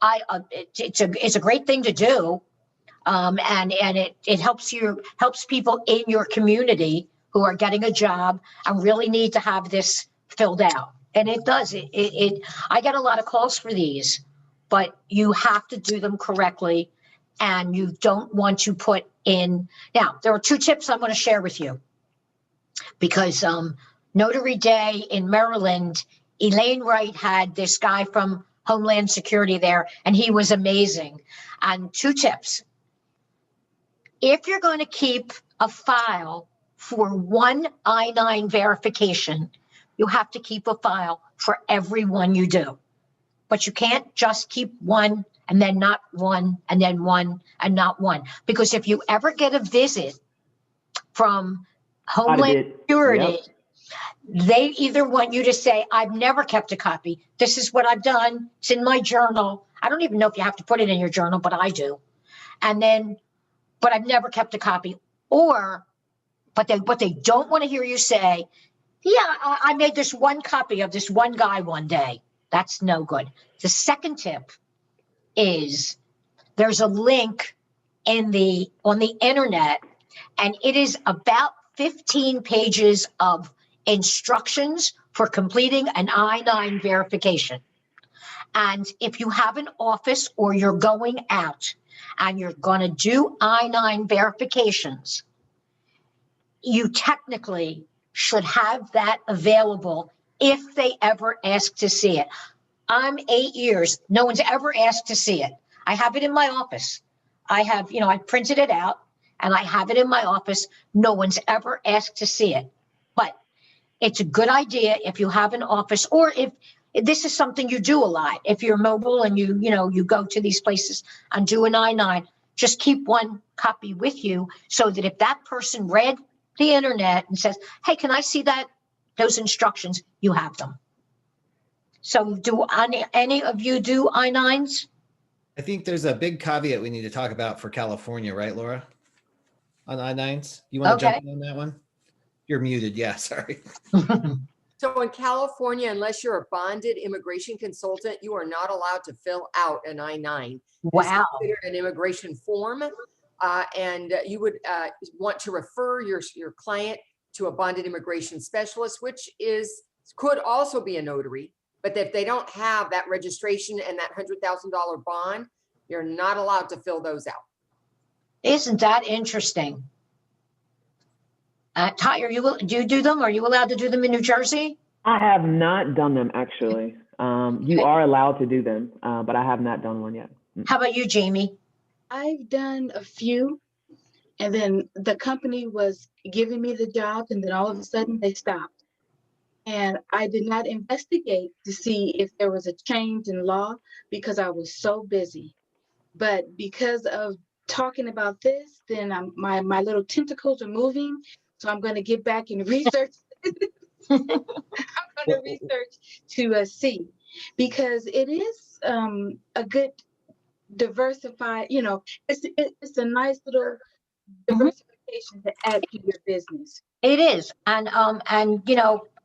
It's a great thing to do. And it helps people in your community who are getting a job and really need to have this filled out. And it does. I get a lot of calls for these, but you have to do them correctly, and you don't want to put in. Now, there are 2 tips I'm going to share with you, because Notary Day in Maryland, Elaine Wright had this guy from Homeland Security there, and he was amazing. And 2 tips. If you're going to keep a file for one I-9 verification, you have to keep a file for every one you do. But you can't just keep one and then not one and then one and not one. Because if you ever get a visit from Homeland Security, they either want you to say, I've never kept a copy. This is what I've done. It's in my journal. I don't even know if you have to put it in your journal, but I do. And then, but I've never kept a copy. Or, but what they don't want to hear you say, yeah, I made this one copy of this one guy one day. That's no good. The second tip is there's a link on the internet, and it is about 15 pages of instructions for completing an I-9 verification. And if you have an office or you're going out and you're going to do I-9 verifications, you technically should have that available if they ever ask to see it. I'm 8 years. No one's ever asked to see it. I have it in my office. I have, I printed it out and I have it in my office. No one's ever asked to see it. But it's a good idea if you have an office, or if this is something you do a lot. If you're mobile and you go to these places and do an I-9, just keep one copy with you so that if that person read the internet and says, hey, can I see those instructions, you have them. So do any of you do I-9s? I think there's a big caveat we need to talk about for California, right, Laura? On I-9s? You want to jump in on that one? You're muted. Yeah, sorry. So in California, unless you're a bonded immigration consultant, you are not allowed to fill out an I-9. Wow. It's considered an immigration form, and you would want to refer your client to a bonded immigration specialist, which could also be a notary. But if they don't have that registration and that $100,000 bond, you're not allowed to fill those out. Isn't that interesting? Ty, do you do them? Are you allowed to do them in New Jersey? I have not done them, actually. You are allowed to do them, but I have not done one yet. How about you, Jamie? I've done a few, and then the company was giving me the job, and then all of a sudden they stopped. And I did not investigate to see if there was a change in law because I was so busy. But because of talking about this, then my little tentacles are moving. So I'm going to get back and research. I'm going to research to see, because it is a good diversified, it's a nice little diversification to add to your business. It is. And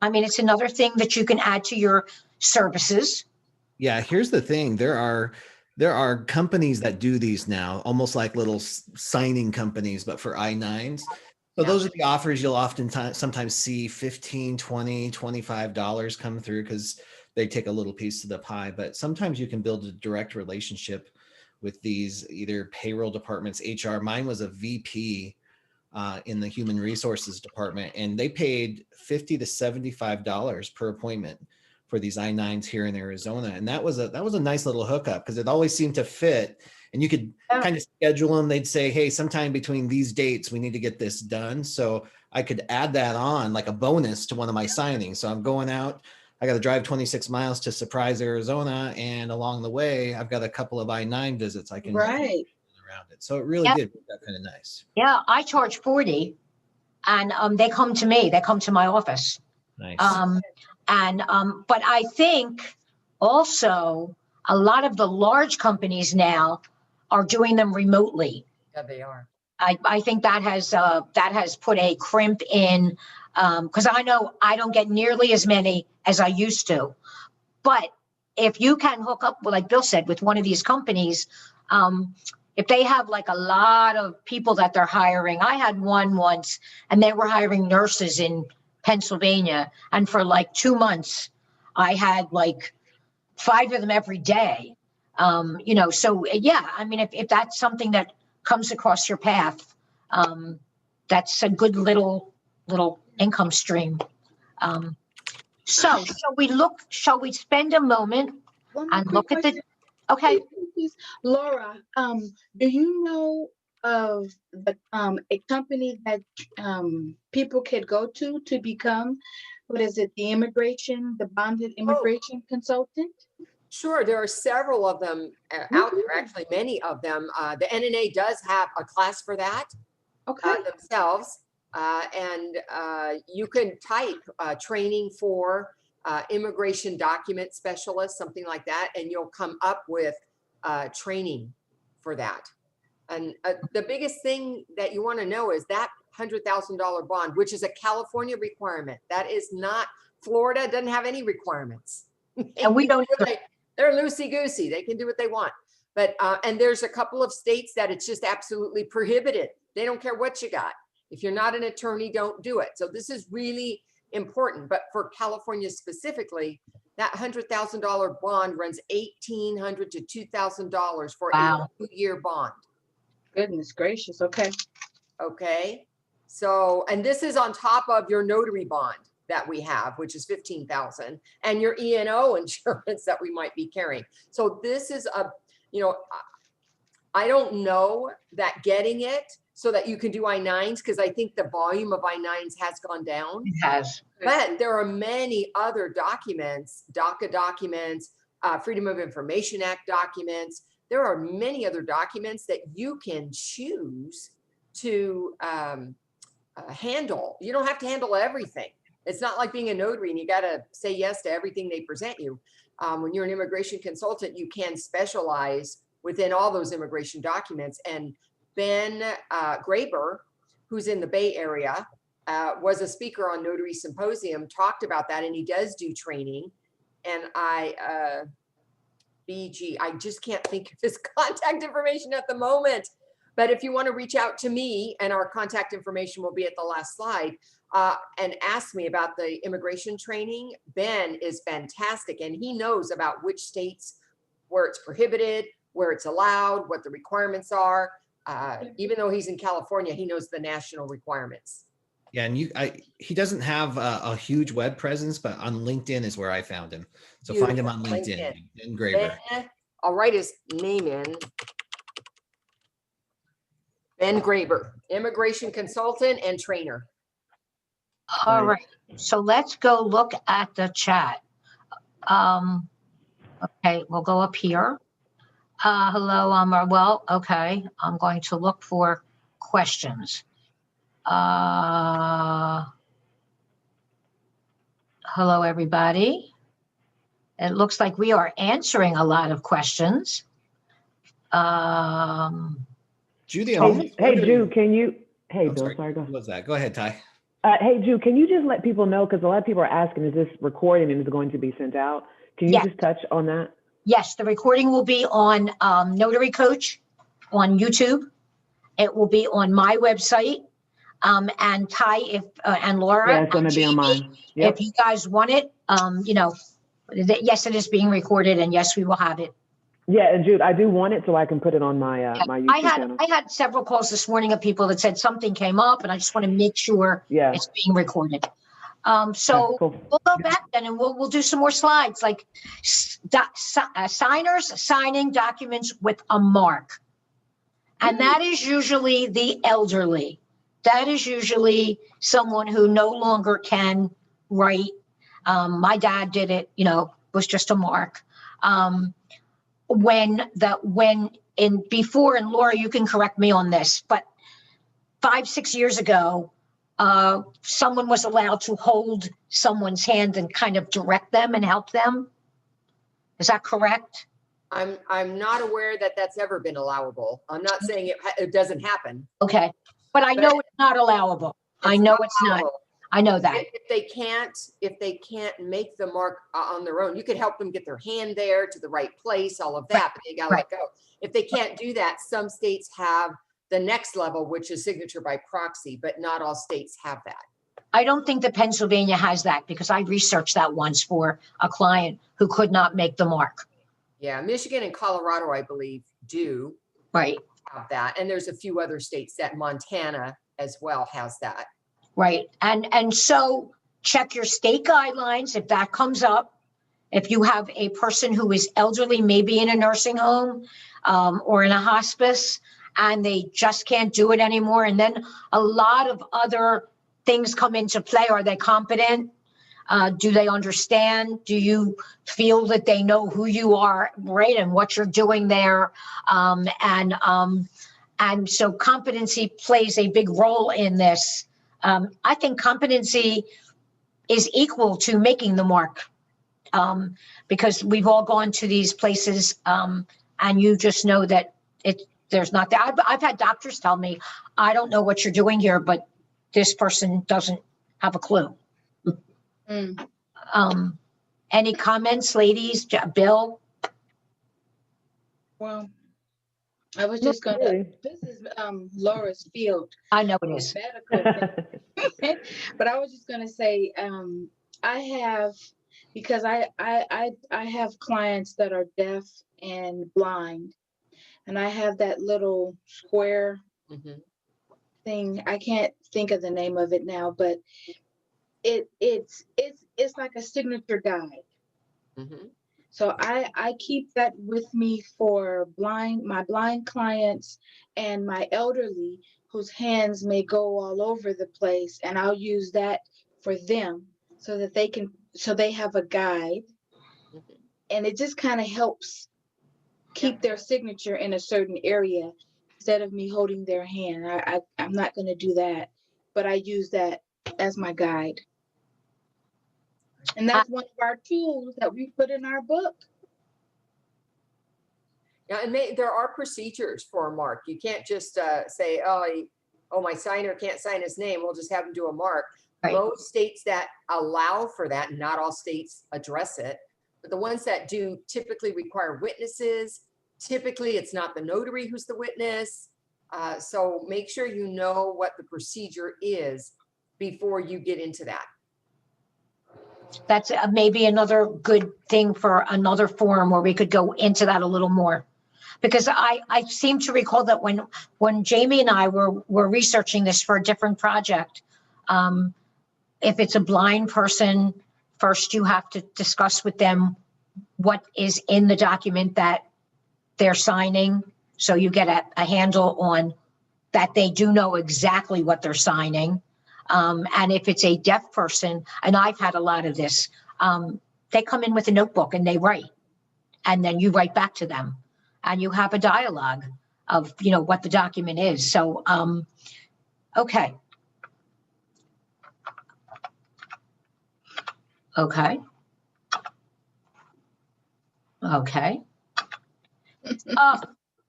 it's another thing that you can add to your services. Yeah, here's the thing. There are companies that do these now, almost like little signing companies, but for I-9s. So those are the offers you'll sometimes see $15, $20, $25 come through because they take a little piece of the pie. But sometimes you can build a direct relationship with these either payroll departments, HR. Mine was a VP in the human resources department, and they paid $50 to $75 per appointment for these I-9s here in Arizona. And that was a nice little hookup because it always seemed to fit. And you could kind of schedule them. They'd say, hey, sometime between these dates, we need to get this done. So I could add that on like a bonus to one of my signings. So I'm going out, I got to drive 26 miles to Surprise, Arizona. And along the way, I've got a couple of I-9 visits I can do around it. So it really did work out kind of nice. Yeah, I charge $40 and they come to me, they come to my office. Nice. But I think also a lot of the large companies now are doing them remotely. Yeah, they are. I think that has put a crimp in, because I know I don't get nearly as many as I used to. But if you can hook up, like Bill said, with one of these companies, if they have like a lot of people that they're hiring, I had one once, and they were hiring nurses in Pennsylvania, and for like 2 months, I had like 5 of them every day. So yeah, I mean, if that's something that comes across your path, that's a good little income stream. So shall we spend a moment and look at the, okay. Laura, do you know of a company that people could go to become, the bonded immigration consultant? Sure, there are several of them out there, actually many of them. The NNA does have a class for that themselves. And you can type training for immigration document specialist, something like that, and you'll come up with training for that. And the biggest thing that you want to know is that $100,000 bond, which is a California requirement. That is not, Florida doesn't have any requirements. And we don't. They're loosey-goosey. They can do what they want. But, and there's a couple of states that it's just absolutely prohibited. They don't care what you got. If you're not an attorney, don't do it. So this is really important. But for California specifically, that $100,000 bond runs $1,800 to $2,000 for Wow. a 2-year bond. Goodness gracious. Okay. Okay. So, and this is on top of your notary bond that we have, which is $15,000, and your E&O insurance that we might be carrying. So this is a, you know, I don't know that getting it so that you can do I-9s, because I think the volume of I-9s has gone down. It has. But there are many other documents, DACA documents, Freedom of Information Act documents. There are many other documents that you can choose to handle. You don't have to handle everything. It's not like being a notary and you got to say yes to everything they present you. When you're an immigration consultant, you can specialize within all those immigration documents. And Ben Graber, who's in the Bay Area, was a speaker on Notary Symposium, talked about that, and he does do training. And I just can't think of his contact information at the moment. But if you want to reach out to me, and our contact information will be at the last slide, and ask me about the immigration training, Ben is fantastic. And he knows about which states where it's prohibited, where it's allowed, what the requirements are. Even though he's in California, he knows the national requirements. Yeah, and he doesn't have a huge web presence, but on LinkedIn is where I found him. So Beautiful. find him on LinkedIn. Ben Graber. I'll write his name in. Ben Graber, immigration consultant and trainer. All right. So let's go look at the chat. Okay, we'll go up here. Hello, well, okay. I'm going to look for questions. Hello, everybody. It looks like we are answering a lot of questions. Judy, hey, Jude, can you, hey, I'm Bill, sorry, sorry, go what was that? Go ahead, Ty. Hey, Jude, can you just let people know, because a lot of people are asking, is this recording and is it going to be sent out? Can you Yes. just touch on that? Yes, the recording will be on Notary Coach on YouTube. It will be on my website. And Ty, and Laura, Yeah, it's going to and be on Jamie, mine. Yep. if you guys want it, you know, yes, it is being recorded, and yes, we will have it. Yeah, and Jude, I do want it so I can put it on my my YouTube channel. I had several calls this morning of people that said something came up, and I just want to make sure Yeah. it's being recorded. So Yeah, cool. we'll go back then, and we'll do some more slides, like signers signing documents with a mark, and that is usually the elderly. That is usually someone who no longer can write. My dad did it, you know, was just a mark. Before, and Laura, you can correct me on this, but 5-6 years ago, someone was allowed to hold someone's hand and kind of direct them and help them. Is that correct? I'm not aware that that's ever been allowable. I'm not saying it doesn't happen. Okay, but I know it's not allowable. I know it's not. I know that. If they can't make the mark on their own, you could help them get their hand there to the right place, all of that, but they gotta let go. If they can't do that, some states have the next level, which is signature by proxy, but not all states have that. I don't think that Pennsylvania has that, because I researched that once for a client who could not make the mark. Yeah, Michigan and Colorado, I believe, do Right. have that. And there's a few other states that Montana as well has that. Right. And so check your state guidelines if that comes up. If you have a person who is elderly, maybe in a nursing home or in a hospice, and they just can't do it anymore. And then a lot of other things come into play. Are they competent? Do they understand? Do you feel that they know who you are, right, and what you're doing there? And so competency plays a big role in this. I think competency is equal to making the mark, because we've all gone to these places, and you just know that there's not that. I've had doctors tell me, I don't know what you're doing here, but this person doesn't have a clue. Mm. Any comments, ladies? Bill? Well, I was Not just gonna, really. this is Laura's field, I know it is. medical thing. But I was just gonna say, I have, because I have clients that are deaf and blind, and I have that little square Mhm. thing. I can't think of the name of it now, but it's like a signature guide. Mhm. So I keep that with me for my blind clients and my elderly whose hands may go all over the place, and I'll use that for them so that they have a guide, Mhm. and it just kind of helps keep their signature in a certain area instead of me holding their hand. I'm not going to do that, but I use that as my guide. And that's one of our tools that we put in our book. Yeah, and there are procedures for a mark. You can't just say, oh, my signer can't sign his name. We'll just have him do a mark. Right. Most states that allow for that, not all states address it, but the ones that do typically require witnesses. Typically, it's not the notary who's the witness. So make sure you know what the procedure is before you get into that. That's maybe another good thing for another forum where we could go into that a little more. Because I seem to recall that when Jamie and I were researching this for a different project, if it's a blind person, first you have to discuss with them what is in the document that they're signing. So you get a handle on that they do know exactly what they're signing. And if it's a deaf person, and I've had a lot of this, they come in with a notebook and they write, and then you write back to them, and you have a dialogue of what the document is. So okay.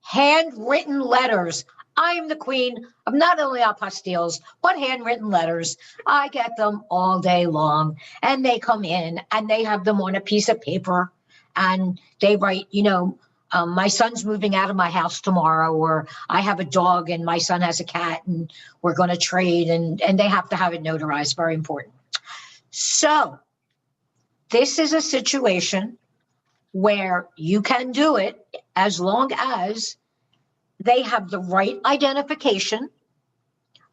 Handwritten letters. I am the queen of not only apostilles, but handwritten letters. I get them all day long, and they come in and they have them on a piece of paper, and they write, my son's moving out of my house tomorrow, or I have a dog and my son has a cat and we're going to trade, and they have to have it notarized. Very important. So this is a situation where you can do it as long as they have the right identification.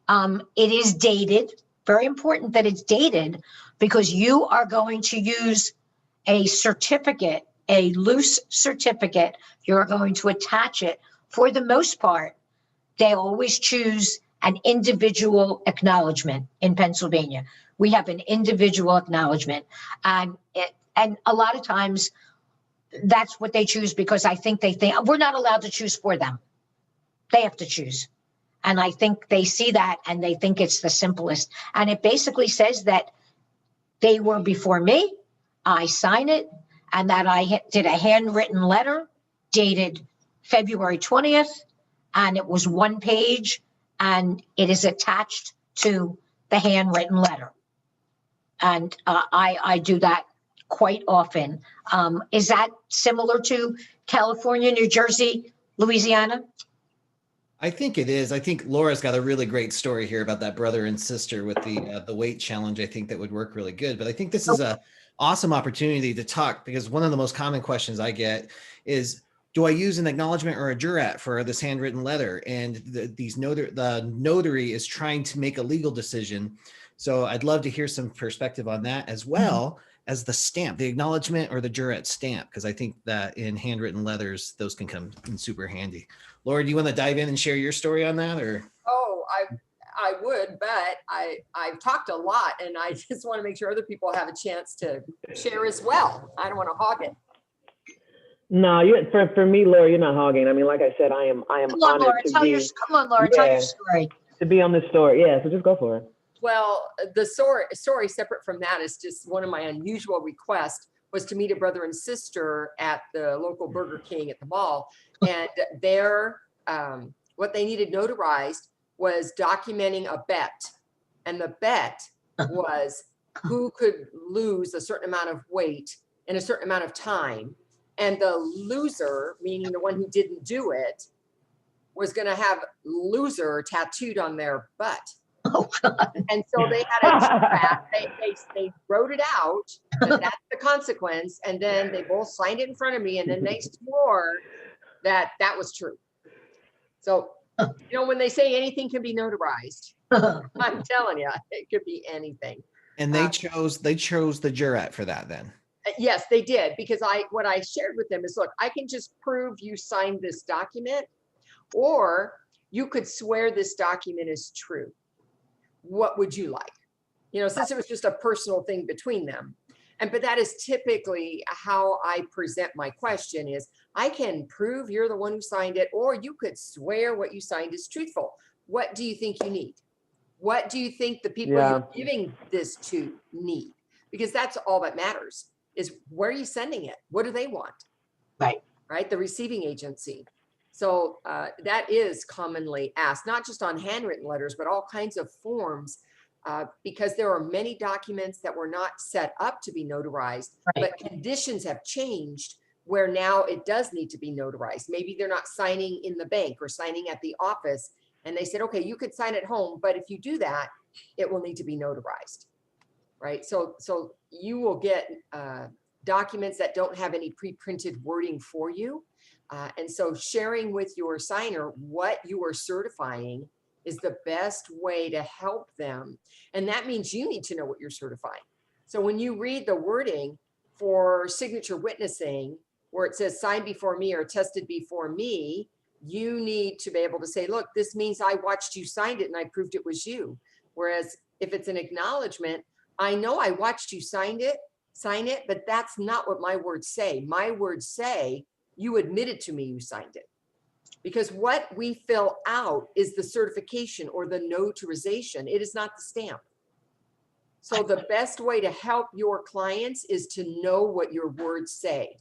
It is dated. Very important that it's dated, because you are going to use a certificate, a loose certificate. You're going to attach it. For the most part, they always choose an individual acknowledgement in Pennsylvania. We have an individual acknowledgement. And a lot of times that's what they choose, because I think they think we're not allowed to choose for them. They have to choose. And I think they see that and they think it's the simplest. And it basically says that they were before me, I sign it, and that I did a handwritten letter dated February 20th, and it was one page, and it is attached to the handwritten letter. And I do that quite often. Is that similar to California, New Jersey, Louisiana? I think it is. I think Laura's got a really great story here about that brother and sister with the weight challenge. I think that would work really good. But I think this is a awesome opportunity to talk, because one of the most common questions I get is, do I use an acknowledgement or a jurat for this handwritten letter? And the notary is trying to make a legal decision. So I'd love to hear some perspective on that, as well as the stamp, the acknowledgement or the jurat stamp, because I think that in handwritten letters, those can come in super handy. Laura, do you want to dive in and share your story on that, or? Oh, I would, but I've talked a lot, and I just want to make sure other people have a chance to share as well. I don't want to hog it. No, for me, Laura, you're not hogging. I mean, like I said, I am Come on, honored Laura, to tell be. come on, Laura, tell your story. To be on this story, yeah. So just go for it. Well, the story separate from that is just one of my unusual requests was to meet a brother and sister at the local Burger King at the mall, and what they needed notarized was documenting a bet, and the bet was who could lose a certain amount of weight in a certain amount of time, and the loser, meaning the one who didn't do it, was going to have loser tattooed on their butt. Oh, God. And so they had a draft. They wrote it out, that that's the consequence. And then they both signed it in front of me. And then they swore that that was true. So, you know, when they say anything can be notarized, I'm telling you, it could be anything. And they chose the jurat for that then. Yes, they did, because what I shared with them is, look, I can just prove you signed this document, or you could swear this document is true. What would you like? You know, since it was just a personal thing between them. But that is typically how I present my question is, I can prove you're the one who signed it, or you could swear what you signed is truthful. What do you think you need? What do you think the people you're giving this to need? Because that's all that matters, is where are you sending it? What do they want? Right. Right, the receiving agency. So that is commonly asked, not just on handwritten letters, but all kinds of forms, because there are many documents that were not set up to be notarized, Right. but conditions have changed where now it does need to be notarized. Maybe they're not signing in the bank or signing at the office, and they said, okay, you could sign at home, but if you do that, it will need to be notarized, right? So you will get documents that don't have any pre-printed wording for you. And so sharing with your signer what you are certifying is the best way to help them. And that means you need to know what you're certifying. So when you read the wording for signature witnessing, where it says signed before me or attested before me, you need to be able to say, look, this means I watched you signed it and I proved it was you. Whereas if it's an acknowledgement, I know I watched you sign it, but that's not what my words say. My words say, you admitted to me you signed it. Because what we fill out is the certification or the notarization. It is not the stamp. So the best way to help your clients is to know what your words say.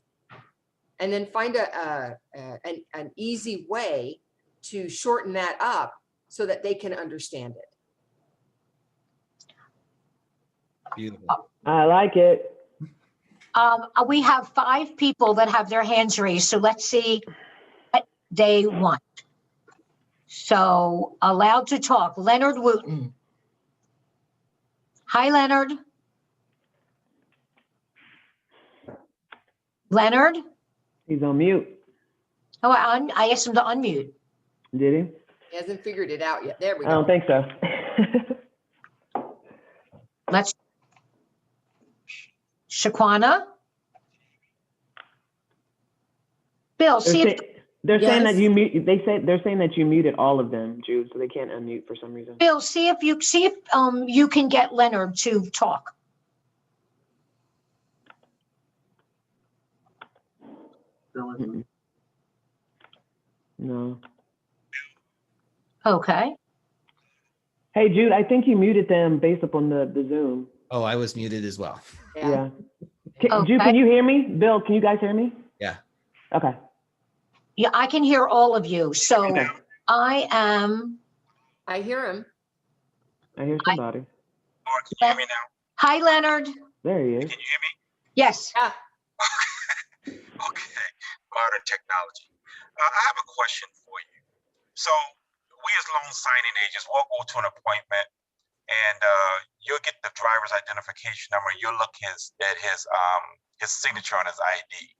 And then find an easy way to shorten that up so that they can understand it. Beautiful. I like it. We have 5 people that have their hands raised, so let's see what they want. So allowed to talk, Leonard Wooten. Hi, Leonard. Leonard? He's on mute. Oh, I asked him to unmute. Did he? He hasn't figured it out yet. There we I don't go. think so. Let's. Shaquana? Bill, see if, They're saying that Yes. you mute. They're saying that you muted all of them, Jude, so they can't unmute for some reason. Bill, see if you can get Leonard to talk. Mm-mm. No. Okay. Hey, Jude, I think you muted them based upon the Zoom. Oh, I was muted as well. Yeah. Okay. Jude, can you hear me? Bill, can you guys hear me? Yeah. Okay. Yeah, I can hear all of you. So Okay. I am. I hear him. I hear somebody. Can you hear me now? Hi, Leonard. There he is. Can you hear me? Yes. Yeah. Okay, modern technology. I have a question for you. So we as loan signing agents, we'll go to an appointment and you'll get the driver's identification number. You'll look at his signature on his ID.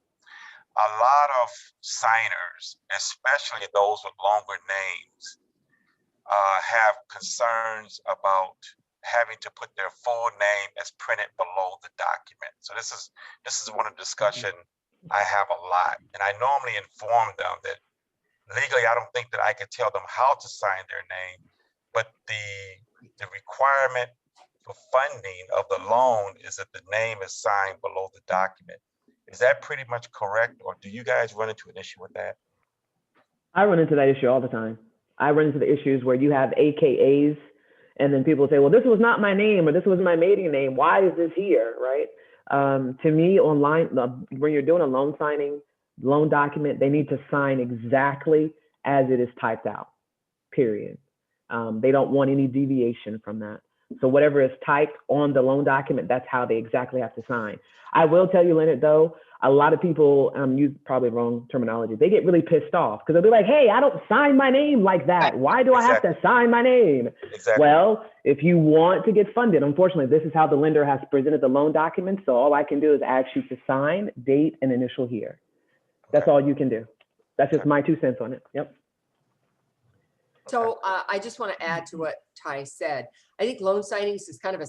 A lot of signers, especially those with longer names, have concerns about having to put their full name as printed below the document. So this is one of the discussion I have a lot, and I normally inform them that legally I don't think that I could tell them how to sign their name, but the requirement for funding of the loan is that the name is signed below the document. Is that pretty much correct, or do you guys run into an issue with that? I run into that issue all the time. I run into the issues where you have AKAs, and then people say, well, this was not my name, or this was my maiden name. Why is this here, right? To me, online, when you're doing a loan signing, loan document, they need to sign exactly as it is typed out, period. They don't want any deviation from that. So whatever is typed on the loan document, that's how they exactly have to sign. I will tell you, Leonard, though, a lot of people use probably wrong terminology. They get really pissed off because they'll be like, hey, I don't sign my name like that. Why do I have to sign my name? Exactly. Well, if you want to get funded, unfortunately, this is how the lender has presented the loan document. So all I can do is ask you to sign, date, and initial here. That's all you can do. That's just my 2 cents on it. Yep. So I just want to add to what Ty said. I think loan signings is kind of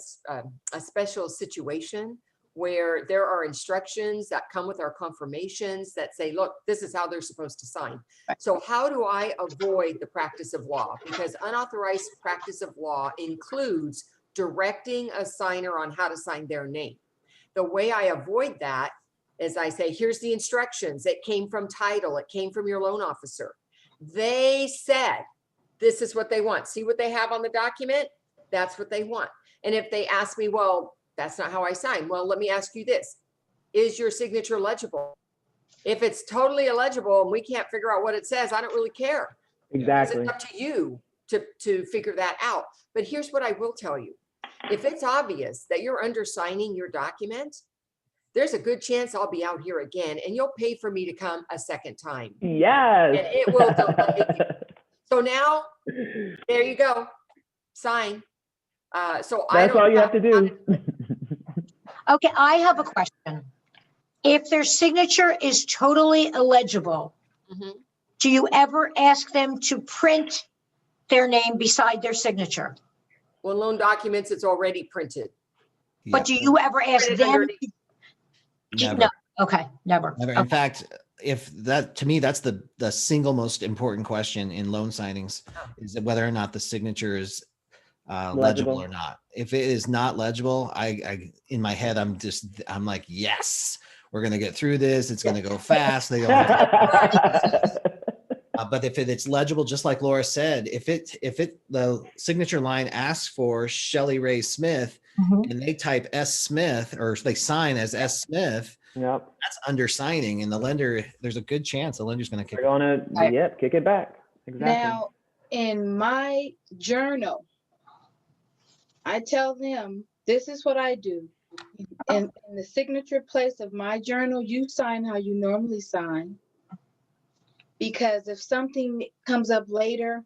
a special situation where there are instructions that come with our confirmations that say, look, this is how they're supposed to sign. So how do I avoid the practice of law? Because unauthorized practice of law includes directing a signer on how to sign their name. The way I avoid that is I say, here's the instructions. It came from title. It came from your loan officer. They said, this is what they want. See what they have on the document? That's what they want. And if they ask me, well, that's not how I sign. Well, let me ask you this. Is your signature legible? If it's totally illegible and we can't figure out what it says, I don't really care. Exactly. It's up to you to figure that out. But here's what I will tell you. If it's obvious that you're undersigning your document, there's a good chance I'll be out here again and you'll pay for me to come a second time. Yes. And it will delay you. So now, there you go. Sign. That's all you have to do. Okay, I have a question. If their signature is totally illegible, do you ever ask them to print their name beside their signature? Well, loan documents, it's already printed. But do you ever ask them? Never. No. Okay, never. Never. Okay. In fact, if that, to me, that's the single most important question in loan signings is whether or not the signature is legible or not. If it is not legible, I in my head, I'm like, yes, we're going to get through this. It's going to go fast. They don't but if it's legible, just like Laura said, if the signature line asks for Shelly Ray Smith and they type S Smith or they sign as S Smith, that's undersigning, and the lender, there's a good chance the lender's going to kick it. Kick it back. Exactly. Now, in my journal, I tell them, this is what I do. In the signature place of my journal, you sign how you normally sign. Because if something comes up later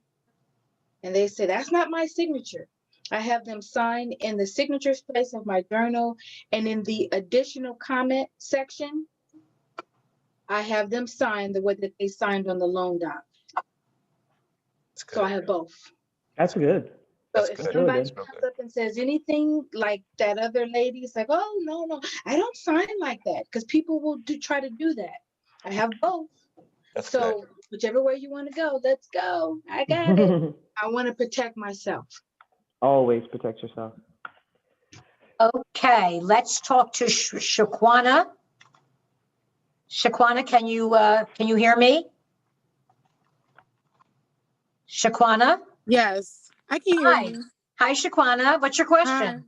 and they say, that's not my signature, I have them sign in the signature space of my journal, and in the additional comment section, I have them sign the way that they signed on the loan doc. So I have both. That's good. So if somebody comes up and says anything like that other lady, it's like, oh, no, I don't sign like that, because people will try to do that. I have both. So whichever way you want to go, let's go. I got it. I want to protect myself. Always protect yourself. Okay, let's talk to Shaquana. Shaquana, can you hear me? Shaquana? Yes, I can hear you. Hi, Shaquana. What's your question?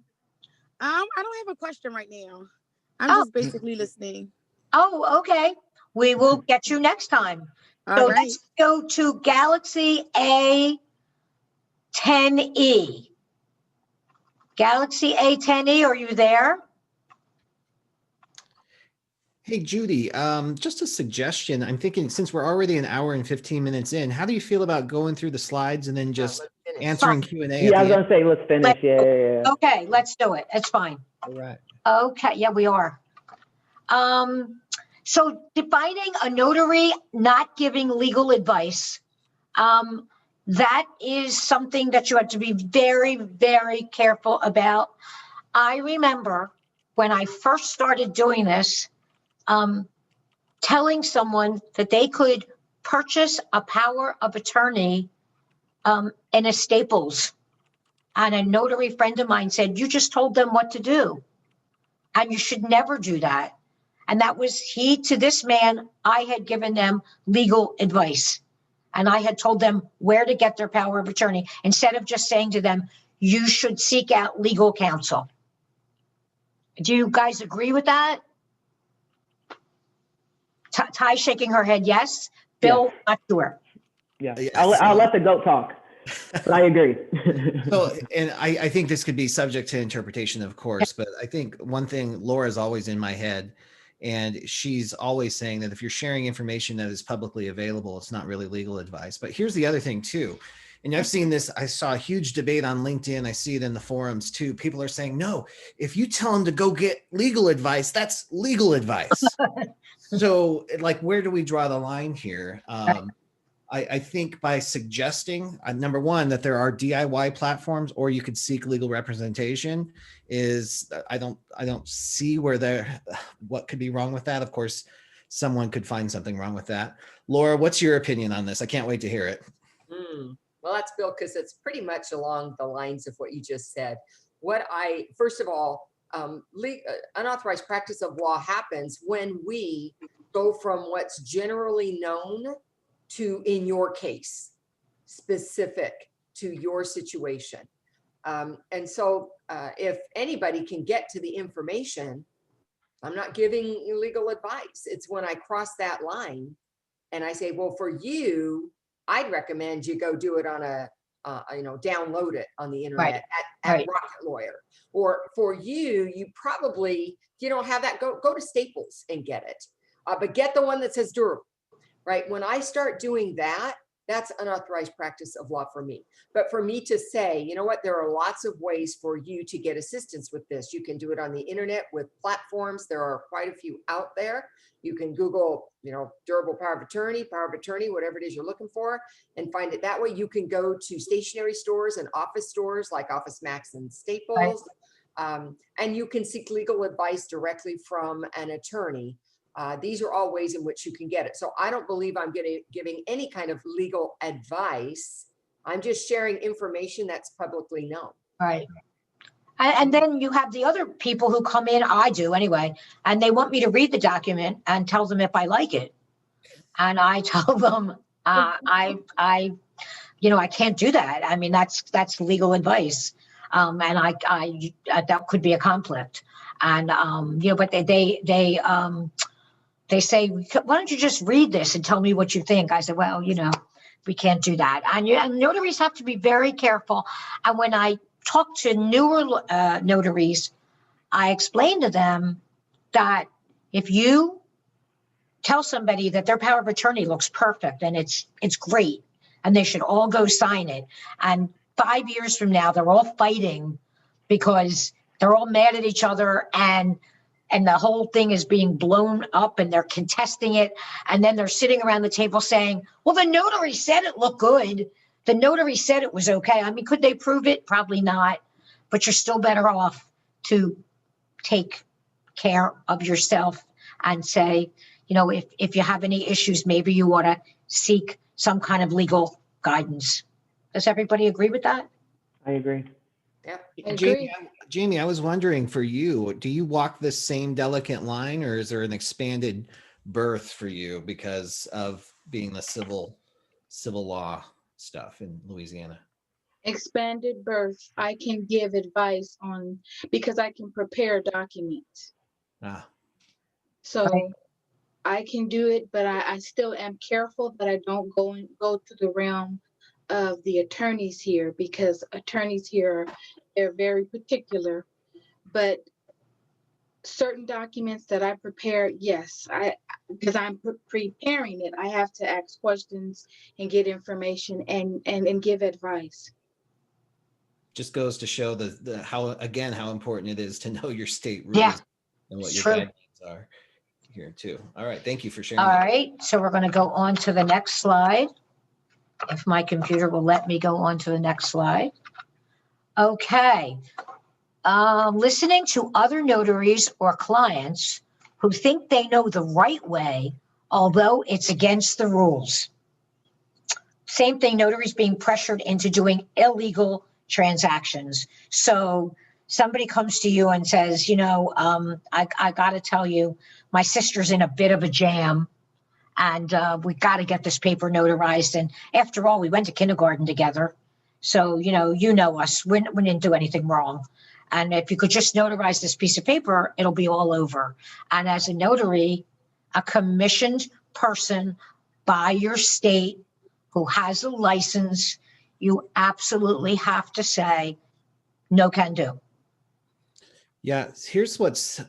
I don't have a question right now. I'm just basically listening. Oh, okay. We will get you next time. So let's go to Galaxy A10E. Galaxy A10E, are you there? Hey, Judy, just a suggestion. I'm thinking, since we're already an hour and 15 minutes in, how do you feel about going through the slides and then just answering Q&A? Yeah, I was going to say, let's finish. Yeah. Okay, let's do it. It's fine. All right. Okay, yeah, we are. So defining a notary not giving legal advice, that is something that you have to be very, very careful about. I remember when I first started doing this, telling someone that they could purchase a power of attorney in a Staples. And a notary friend of mine said, you just told them what to do. And you should never do that. And that was to this man, I had given them legal advice. And I had told them where to get their power of attorney, instead of just saying to them, you should seek out legal counsel. Do you guys agree with that? Ty shaking her head, yes. Bill, not sure. Yeah, I'll let the goat talk. I agree. So, and I think this could be subject to interpretation, of course, but I think one thing, Laura's always in my head, and she's always saying that if you're sharing information that is publicly available, it's not really legal advice. But here's the other thing too. And I've seen this, I saw a huge debate on LinkedIn. I see it in the forums too. People are saying, no, if you tell them to go get legal advice, that's legal advice. So like, where do we draw the line here? I think by suggesting, number one, that there are DIY platforms, or you could seek legal representation, is I don't see where what could be wrong with that. Of course, someone could find something wrong with that. Laura, what's your opinion on this? I can't wait to hear it. Well, that's Bill, because it's pretty much along the lines of what you just said. First of all, unauthorized practice of law happens when we go from what's generally known to, in your case, specific to your situation. And so if anybody can get to the information, I'm not giving legal advice. It's when I cross that line and I say, well, for you, I'd recommend you go do it on download it on the internet at Rocket Lawyer. Or for you, you don't have that, go to Staples and get it. But get the one that says durable. Right? When I start doing that, that's unauthorized practice of law for me. But for me to say, you know what, there are lots of ways for you to get assistance with this. You can do it on the internet with platforms. There are quite a few out there. You can Google, durable power of attorney, whatever it is you're looking for, and find it that way. You can go to stationery stores and office stores like Office Max and Staples. And you can seek legal advice directly from an attorney. These are all ways in which you can get it. So I don't believe I'm giving any kind of legal advice. I'm just sharing information that's publicly known. Right. And then you have the other people who come in, I do anyway, and they want me to read the document and tell them if I like it. And I tell them, I can't do that. I mean, that's legal advice. And that could be a conflict. And, but they say, why don't you just read this and tell me what you think? I said, well, we can't do that. And notaries have to be very careful. And when I talk to newer notaries, I explain to them that if you tell somebody that their power of attorney looks perfect and it's great and they should all go sign it, and 5 years from now they're all fighting because they're all mad at each other and the whole thing is being blown up and they're contesting it, and then they're sitting around the table saying, well, the notary said it looked good. The notary said it was okay. I mean, could they prove it? Probably not, but you're still better off to take care of yourself and say, if you have any issues, maybe you want to seek some kind of legal guidance. Does everybody agree with that? I agree. Yeah. Jamie, I was wondering, for you, do you walk this same delicate line, or is there an expanded berth for you because of being the civil law stuff in Louisiana? Expanded berth. I can give advice on, because I can prepare documents. So I can do it, but I still am careful that I don't go to the realm of the attorneys here, because attorneys here, they're very particular. But certain documents that I prepare, yes, because I'm preparing it, I have to ask questions and get information and give advice. Just goes to show how important it is to know your state rules and what your guidelines are here too. All right, thank you for sharing. All right, so we're going to go on to the next slide. If my computer will let me go on to the next slide. Okay. Listening to other notaries or clients who think they know the right way, although it's against the rules. Same thing, notaries being pressured into doing illegal transactions. So somebody comes to you and says, I got to tell you, my sister's in a bit of a jam, and we got to get this paper notarized. And after all, we went to kindergarten together. So, you know us, we didn't do anything wrong. And if you could just notarize this piece of paper, it'll be all over. And as a notary, a commissioned person by your state who has a license, you absolutely have to say, no can do. Yeah, here's what's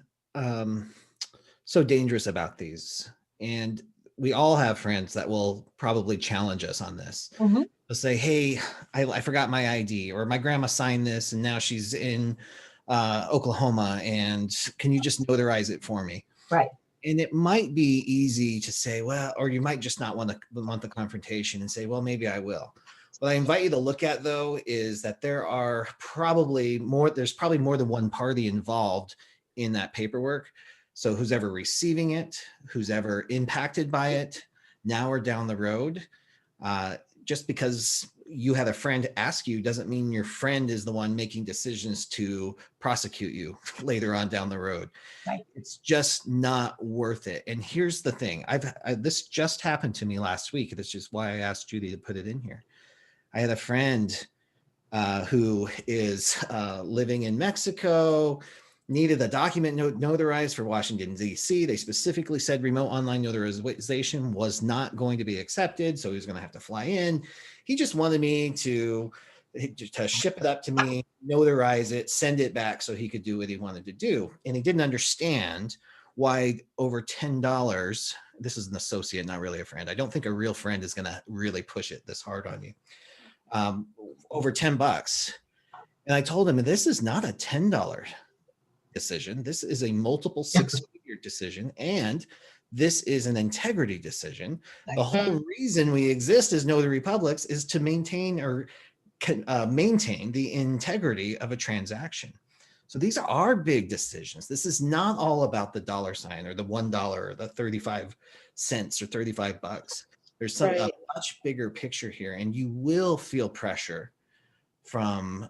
so dangerous about these. And we all have friends that will probably challenge us on this. Mhm. They'll say, hey, I forgot my ID, or my grandma signed this and now she's in Oklahoma, and can you just notarize it for me? Right. And it might be easy to say, well, or you might just not want the confrontation and say, well, maybe I will. What I invite you to look at, though, is that there's probably more than one party involved in that paperwork. So who's ever receiving it, who's ever impacted by it, now or down the road. Just because you had a friend ask you doesn't mean your friend is the one making decisions to prosecute you later on down the road. Right. It's just not worth it. And here's the thing. This just happened to me last week. That's just why I asked Judi to put it in here. I had a friend who is living in Mexico, needed a document notarized for Washington, D.C. They specifically said remote online notarization was not going to be accepted, so he was going to have to fly in. He just wanted me to ship it up to me, notarize it, send it back so he could do what he wanted to do. And he didn't understand why over $10, this is an associate, not really a friend. I don't think a real friend is going to really push it this hard on you. Over $10. And I told him, this is not a $10 decision. This is a multiple six-figure decision, and this is an integrity decision. The whole reason we exist as notary publics is to maintain the integrity of a transaction. So these are big decisions. This is not all about the dollar sign or the $1 or the 35 cents or $35. There's a much bigger picture here, and you will feel pressure from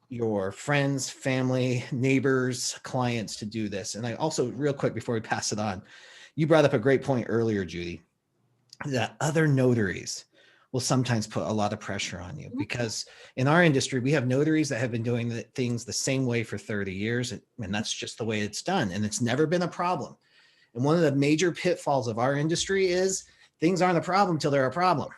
your friends, family, neighbors, clients to do this. And I also, real quick before we pass it on, you brought up a great point earlier, Judi, that other notaries will sometimes put a lot of pressure on you, because in our industry, we have notaries that have been doing things the same way for 30 years. And that's just the way it's done. And it's never been a problem. And one of the major pitfalls of our industry is things aren't a problem till they're a problem.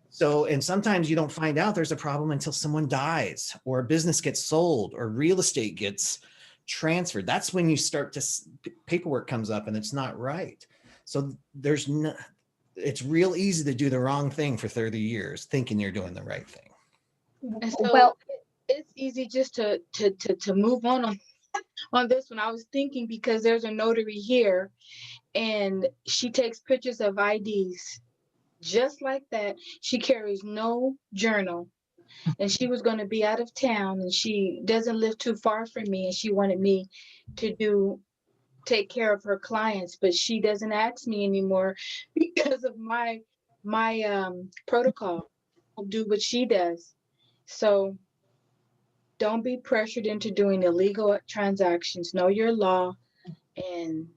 So, and sometimes you don't find out there's a problem until someone dies, or a business gets sold, or real estate gets transferred. That's when you start to, paperwork comes up and it's not right. So it's real easy to do the wrong thing for 30 years, thinking you're doing the right thing. And so it's easy just to move on this one. I was thinking, because there's a notary here and she takes pictures of IDs just like that. She carries no journal, and she was going to be out of town, and she doesn't live too far from me, and she wanted me to take care of her clients, but she doesn't ask me anymore because of my protocol. I'll do what she does. So don't be pressured into doing illegal transactions. Know your law, and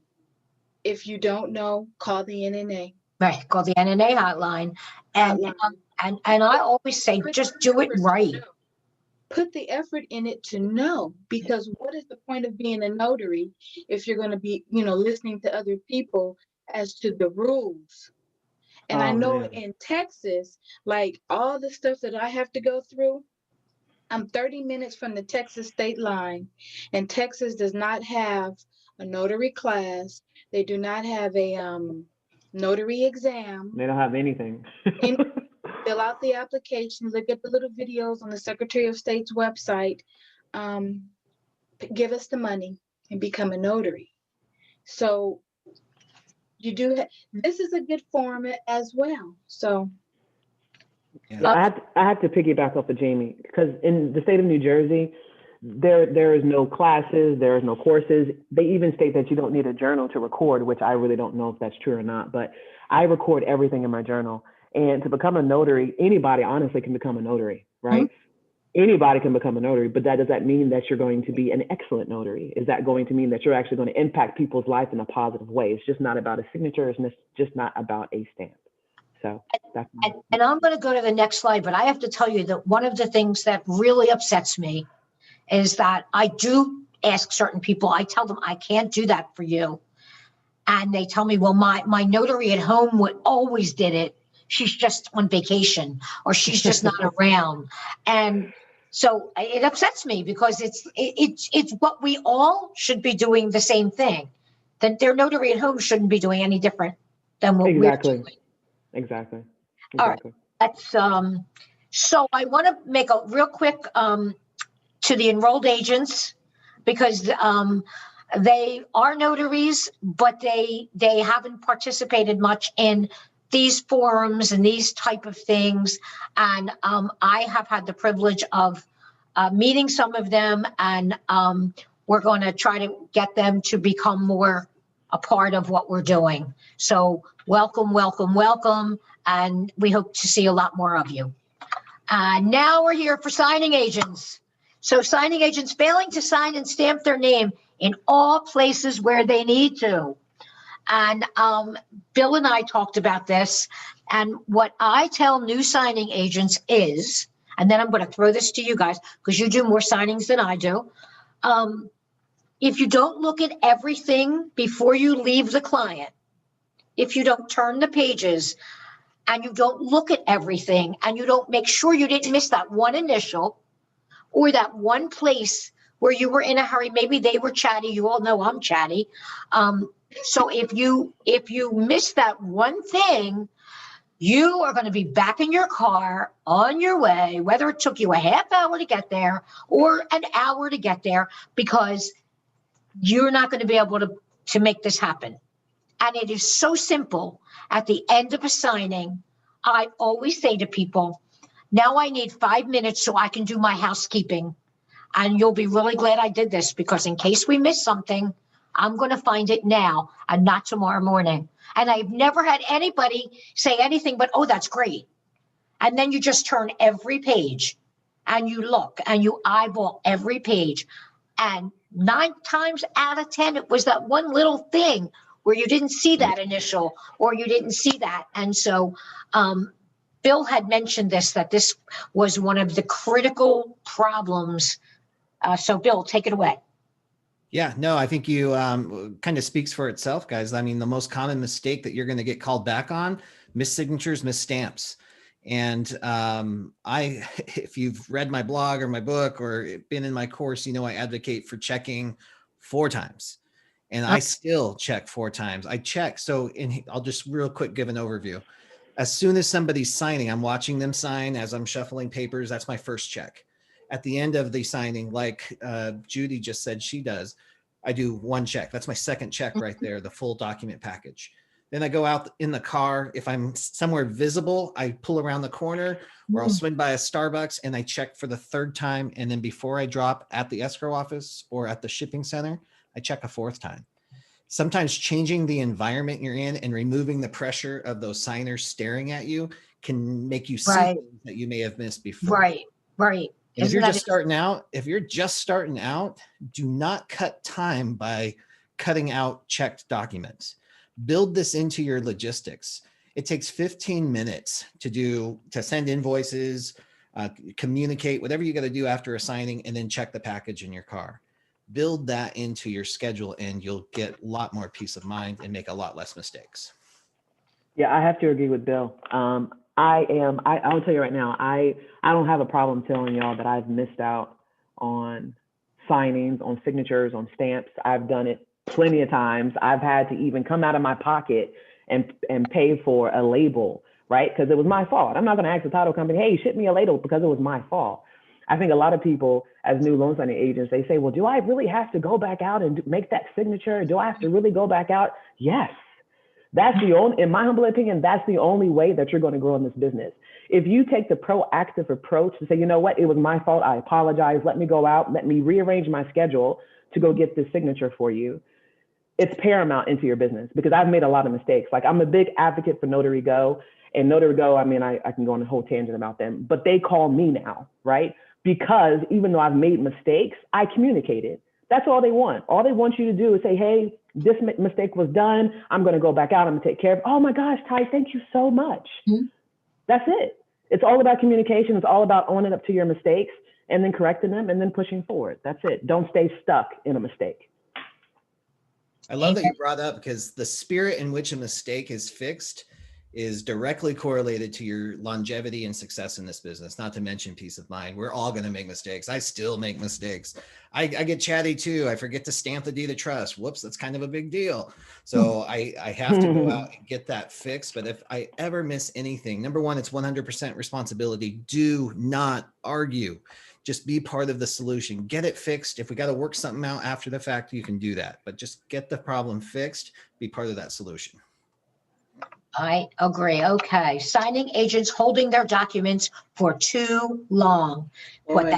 if you don't know, call the NNA. Right, call the NNA hotline. And I always say, just do it right. Put the effort in it to know, because what is the point of being a notary if you're going to be, listening to other people as to the rules? And I know in Texas, like all the stuff that I have to go through, I'm 30 minutes from the Texas state line, and Texas does not have a notary class. They do not have a notary exam. They don't have anything. Fill out the application, look at the little videos on the Secretary of State's website, give us the money and become a notary. So you do, this is a good format as well. So. Yeah, I have to piggyback off of Jamie, because in the state of New Jersey, there is no classes, there is no courses. They even state that you don't need a journal to record, which I really don't know if that's true or not, but I record everything in my journal. And to become a notary, anybody honestly can become a notary, right? Mm-hmm. Anybody can become a notary, but does that mean that you're going to be an excellent notary? Is that going to mean that you're actually going to impact people's life in a positive way? It's just not about a signature. It's just not about a stamp. So that's and I'm going to go to the next slide, but I have to tell you that one of the things that really upsets me is that I do ask certain people, I tell them I can't do that for you. And they tell me, well, my notary at home always did it. she's just on vacation or she's just not around. And so it upsets me because it's what we all should be doing the same thing. That their notary at home shouldn't be doing any different than what we're doing. Exactly. All right. That's so I want to make a real quick to the enrolled agents, because they are notaries, but they haven't participated much in these forums and these type of things. And I have had the privilege of meeting some of them, and we're going to try to get them to become more a part of what we're doing. So welcome, welcome, welcome. And we hope to see a lot more of you. Now we're here for signing agents. So signing agents failing to sign and stamp their name in all places where they need to. And Bill and I talked about this. And what I tell new signing agents is, and then I'm going to throw this to you guys because you do more signings than I do. If you don't look at everything before you leave the client, if you don't turn the pages and you don't look at everything and you don't make sure you didn't miss that one initial or that one place where you were in a hurry, maybe they were chatty. You all know I'm chatty. So if you miss that one thing, you are going to be back in your car on your way, whether it took you a half hour to get there or an hour to get there, because you're not going to be able to make this happen. And it is so simple. At the end of a signing, I always say to people, now I need 5 minutes so I can do my housekeeping. And you'll be really glad I did this, because in case we miss something, I'm going to find it now and not tomorrow morning. And I've never had anybody say anything but, oh, that's great. And then you just turn every page and you look and you eyeball every page. And 9 times out of 10, it was that one little thing where you didn't see that initial or you didn't see that. And so Bill had mentioned this, that this was one of the critical problems. So Bill, take it away. Yeah, no, I think you kind of speaks for itself, guys. I mean, the most common mistake that you're going to get called back on, missed signatures, missed stamps. And if you've read my blog or my book or been in my course, you know, I advocate for checking 4 times. And I still check 4 times. I check. So I'll just real quick give an overview. As soon as somebody's signing, I'm watching them sign as I'm shuffling papers. That's my first check. At the end of the signing, like Judi just said she does, I do 1 check. That's my second check right there, the full document package. Then I go out in the car. If I'm somewhere visible, I pull around the corner or I'll swing by a Starbucks and I check for the 3rd time. And then before I drop at the escrow office or at the shipping center, I check a 4th time. Sometimes changing the environment you're in and removing the pressure of those signers staring at you can make you see things that you may have missed before. Right. And if you're just starting out, do not cut time by cutting out checked documents. Build this into your logistics. It takes 15 minutes to send invoices, communicate, whatever you got to do after a signing, and then check the package in your car. Build that into your schedule and you'll get a lot more peace of mind and make a lot less mistakes. Yeah, I have to agree with Bill. I'll tell you right now, I don't have a problem telling y'all that I've missed out on signings, on signatures, on stamps. I've done it plenty of times. I've had to even come out of my pocket and pay for a label, right? Because it was my fault. I'm not going to ask the title company, hey, ship me a label, because it was my fault. I think a lot of people, as new loan signing agents, they say, well, do I really have to go back out and make that signature? Do I have to really go back out? Yes. That's the only, in my humble opinion, that's the only way that you're going to grow in this business. If you take the proactive approach to say, you know what, it was my fault, I apologize, let me go out, let me rearrange my schedule to go get this signature for you, it's paramount into your business, because I've made a lot of mistakes. Like, I'm a big advocate for Notary Go, and Notary Go, I mean, I can go on a whole tangent about them, but they call me now, right? Because even though I've made mistakes, I communicated. That's all they want. All they want you to do is say, hey, this mistake was done. I'm going to go back out. I'm going to take care of it. Oh my gosh, Ty, thank you so much. That's it. It's all about communication. It's all about owning up to your mistakes and then correcting them and then pushing forward. That's it. Don't stay stuck in a mistake. I love that you brought up, because the spirit in which a mistake is fixed is directly correlated to your longevity and success in this business, not to mention peace of mind. We're all going to make mistakes. I still make mistakes. I get chatty too. I forget to stamp the deed of trust. Whoops, that's kind of a big deal. So I have to go out and get that fixed. But if I ever miss anything, number one, it's 100% responsibility. Do not argue. Just be part of the solution. Get it fixed. If we got to work something out after the fact, you can do that. But just get the problem fixed. Be part of that solution. I agree. Okay. Signing agents holding their documents for too long. Boy.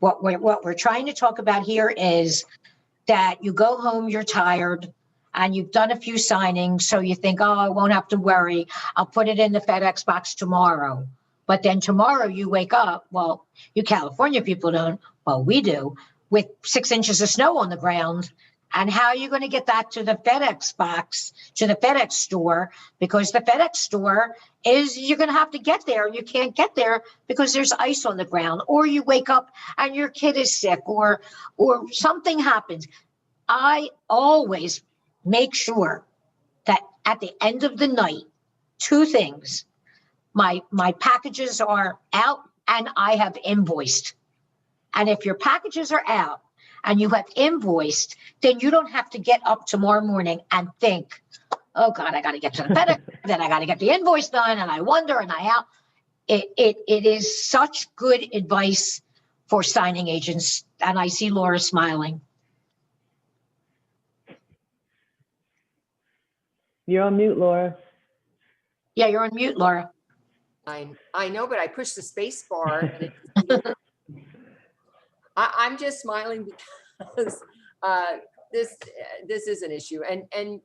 What we're trying to talk about here is that you go home, you're tired, and you've done a few signings, so you think, oh, I won't have to worry. I'll put it in the FedEx box tomorrow. But then tomorrow you wake up, well, you California people don't, well, we do, with 6 inches of snow on the ground. And how are you going to get that to the FedEx box, to the FedEx store? Because the FedEx store is, you're going to have to get there. You can't get there because there's ice on the ground, or you wake up and your kid is sick, or something happens. I always make sure that at the end of the night, 2 things, my packages are out and I have invoiced. And if your packages are out and you have invoiced, then you don't have to get up tomorrow morning and think, oh God, I got to get to the FedEx, then I got to get the invoice done, and I wonder, and I out. It is such good advice for signing agents. And I see Laura smiling. You're on mute, Laura. Yeah, you're on mute, Laura. I know, but I pushed the space bar. And I'm just smiling because this is an issue, and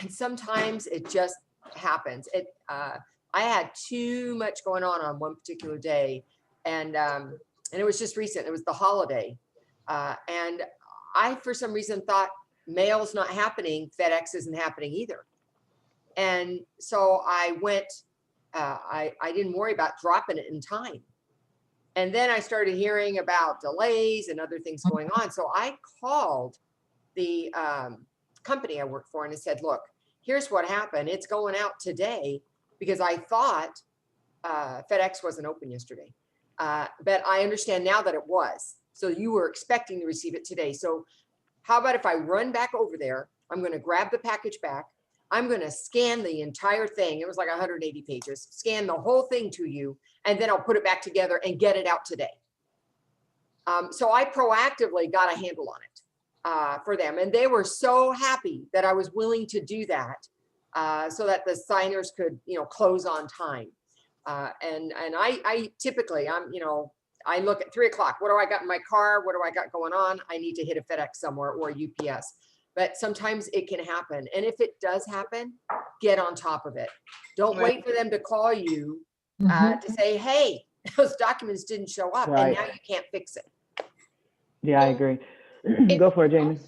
sometimes it just happens. I had too much going on one particular day, and it was just recent. It was the holiday, and I, for some reason, thought mail's not happening, FedEx isn't happening either, and so I went. I didn't worry about dropping it in time. And then I started hearing about delays and other things going on. So I called the company I work for and I said, look, here's what happened. It's going out today because I thought FedEx wasn't open yesterday. But I understand now that it was. So you were expecting to receive it today. So how about if I run back over there? I'm going to grab the package back. I'm going to scan the entire thing. It was like 180 pages, scan the whole thing to you, and then I'll put it back together and get it out today. So I proactively got a handle on it for them. And they were so happy that I was willing to do that so that the signers could, close on time. And I typically, I look at 3 o'clock. What do I got in my car? What do I got going on? I need to hit a FedEx somewhere or a UPS. But sometimes it can happen. And if it does happen, get on top of it. Don't wait for them to call you to say, hey, those documents didn't show up and now you can't fix it. Yeah, I agree. Go for it, Jamie.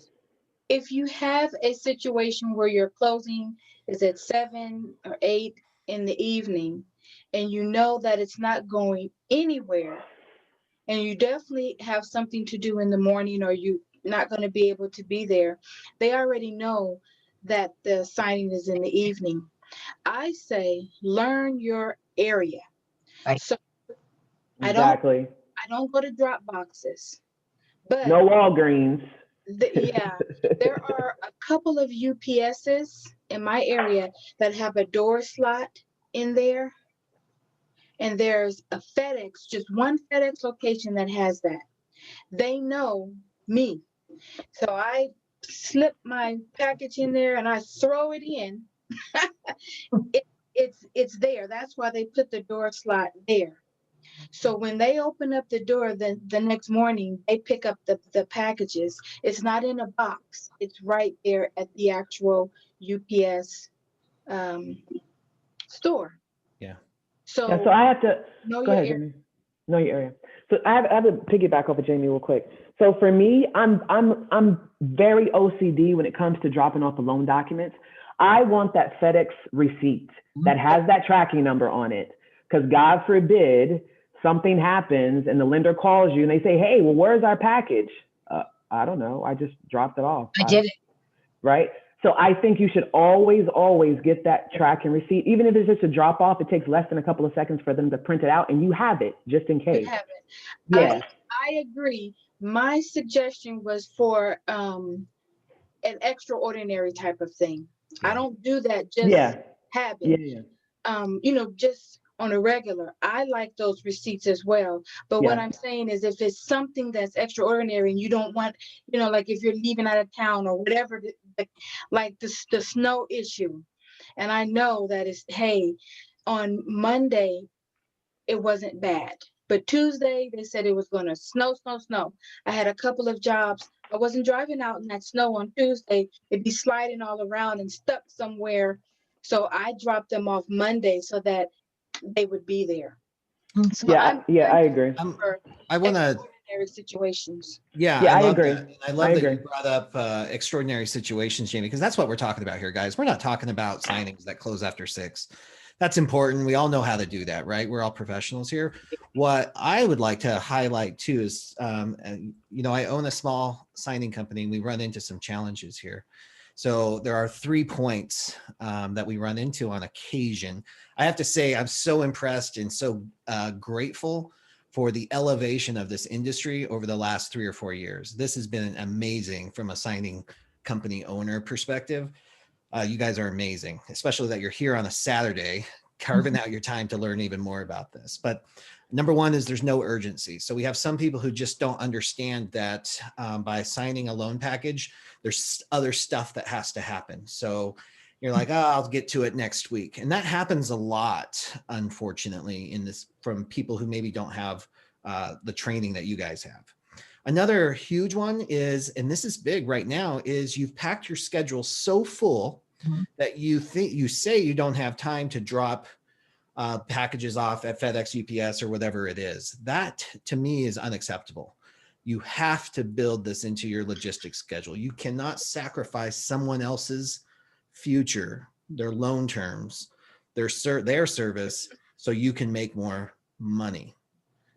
If you have a situation where your closing is at 7 or 8 in the evening and you know that it's not going anywhere and you definitely have something to do in the morning or you not going to be able to be there, they already know that the signing is in the evening. I say learn your area. Right. So Exactly. I don't go to drop boxes, but no Walgreens. There are a couple of UPSs in my area that have a door slot in there, and there's a FedEx, just one FedEx location that has that. They know me. So I slip my package in there and I throw it in. It's there. That's why they put the door slot there. So when they open up the door, then the next morning they pick up the packages. It's not in a box. It's right there at the actual UPS store. Yeah. So I have to know go your ahead. area. Jamie. Know your area. So I have to piggyback off of Jamie real quick. So for me, I'm very OCD when it comes to dropping off the loan documents. I want that FedEx receipt that has that tracking number on it, because God forbid something happens and the lender calls you and they say, hey, well, where's our package? I don't know. I just dropped it off. I did it. Right. So I think you should always, always get that tracking receipt. Even if it's just a drop off, it takes less than a couple of seconds for them to print it out and you have it just in You case. have it. Yeah. I agree. My suggestion was for an extraordinary type of thing. I don't do that just habit. Yeah. Just on a regular. I like those receipts as well. But what I'm saying is if it's something that's extraordinary and you don't want, like if you're leaving out of town or whatever, like the snow issue. And I know that it's, hey, on Monday, it wasn't bad. But Tuesday, they said it was going to snow. I had a couple of jobs. I wasn't driving out in that snow on Tuesday. It'd be sliding all around and stuck somewhere. So I dropped them off Monday so that they would be there. So I agree. I want to extraordinary situations. I love agree. that. And I love that you brought up extraordinary situations, Jamie, because that's what we're talking about here, guys. We're not talking about signings that close after 6. That's important. We all know how to do that, right? We're all professionals here. What I would like to highlight too is, I own a small signing company and we run into some challenges here. So there are 3 points that we run into on occasion. I have to say, I'm so impressed and so grateful for the elevation of this industry over the last 3 or 4 years. This has been amazing from a signing company owner perspective. You guys are amazing, especially that you're here on a Saturday, carving out your time to learn even more about this. But number one is there's no urgency. So we have some people who just don't understand that by signing a loan package, there's other stuff that has to happen. So you're like, I'll get to it next week. And that happens a lot, unfortunately, from people who maybe don't have the training that you guys have. Another huge one is, and this is big right now, is you've packed your schedule so full that you say you don't have time to drop packages off at FedEx, UPS, or whatever it is. That to me is unacceptable. You have to build this into your logistics schedule. You cannot sacrifice someone else's future, their loan terms, their service, so you can make more monay.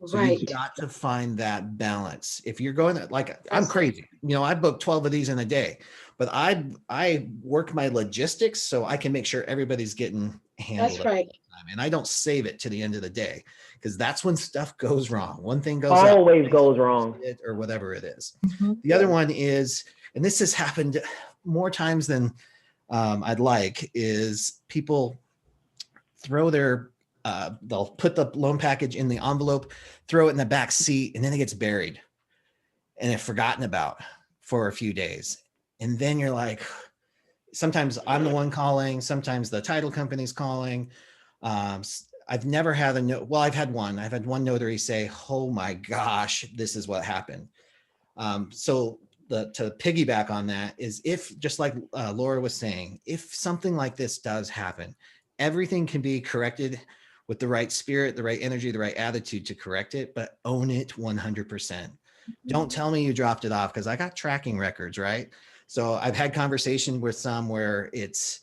So you've got to find that balance. If you're going to, I'm crazy, I book 12 of these in a day, but I work my logistics so I can make sure everybody's getting handled. That's right. And I don't save it to the end of the day because that's when stuff goes wrong. One thing goes always goes wrong, or whatever it is. The other one is, and this has happened more times than I'd like, is people throw they'll put the loan package in the envelope, throw it in the back seat, and then it gets buried and it's forgotten about for a few days. And then you're like, sometimes I'm the one calling, sometimes the title company's calling. I've never had I've had one notary say, oh my gosh, this is what happened. So to piggyback on that is, if, just like Laura was saying, if something like this does happen, everything can be corrected with the right spirit, the right energy, the right attitude to correct it, but own it 100%. Don't tell me you dropped it off, because I got tracking records, right? So I've had conversation with some where it's,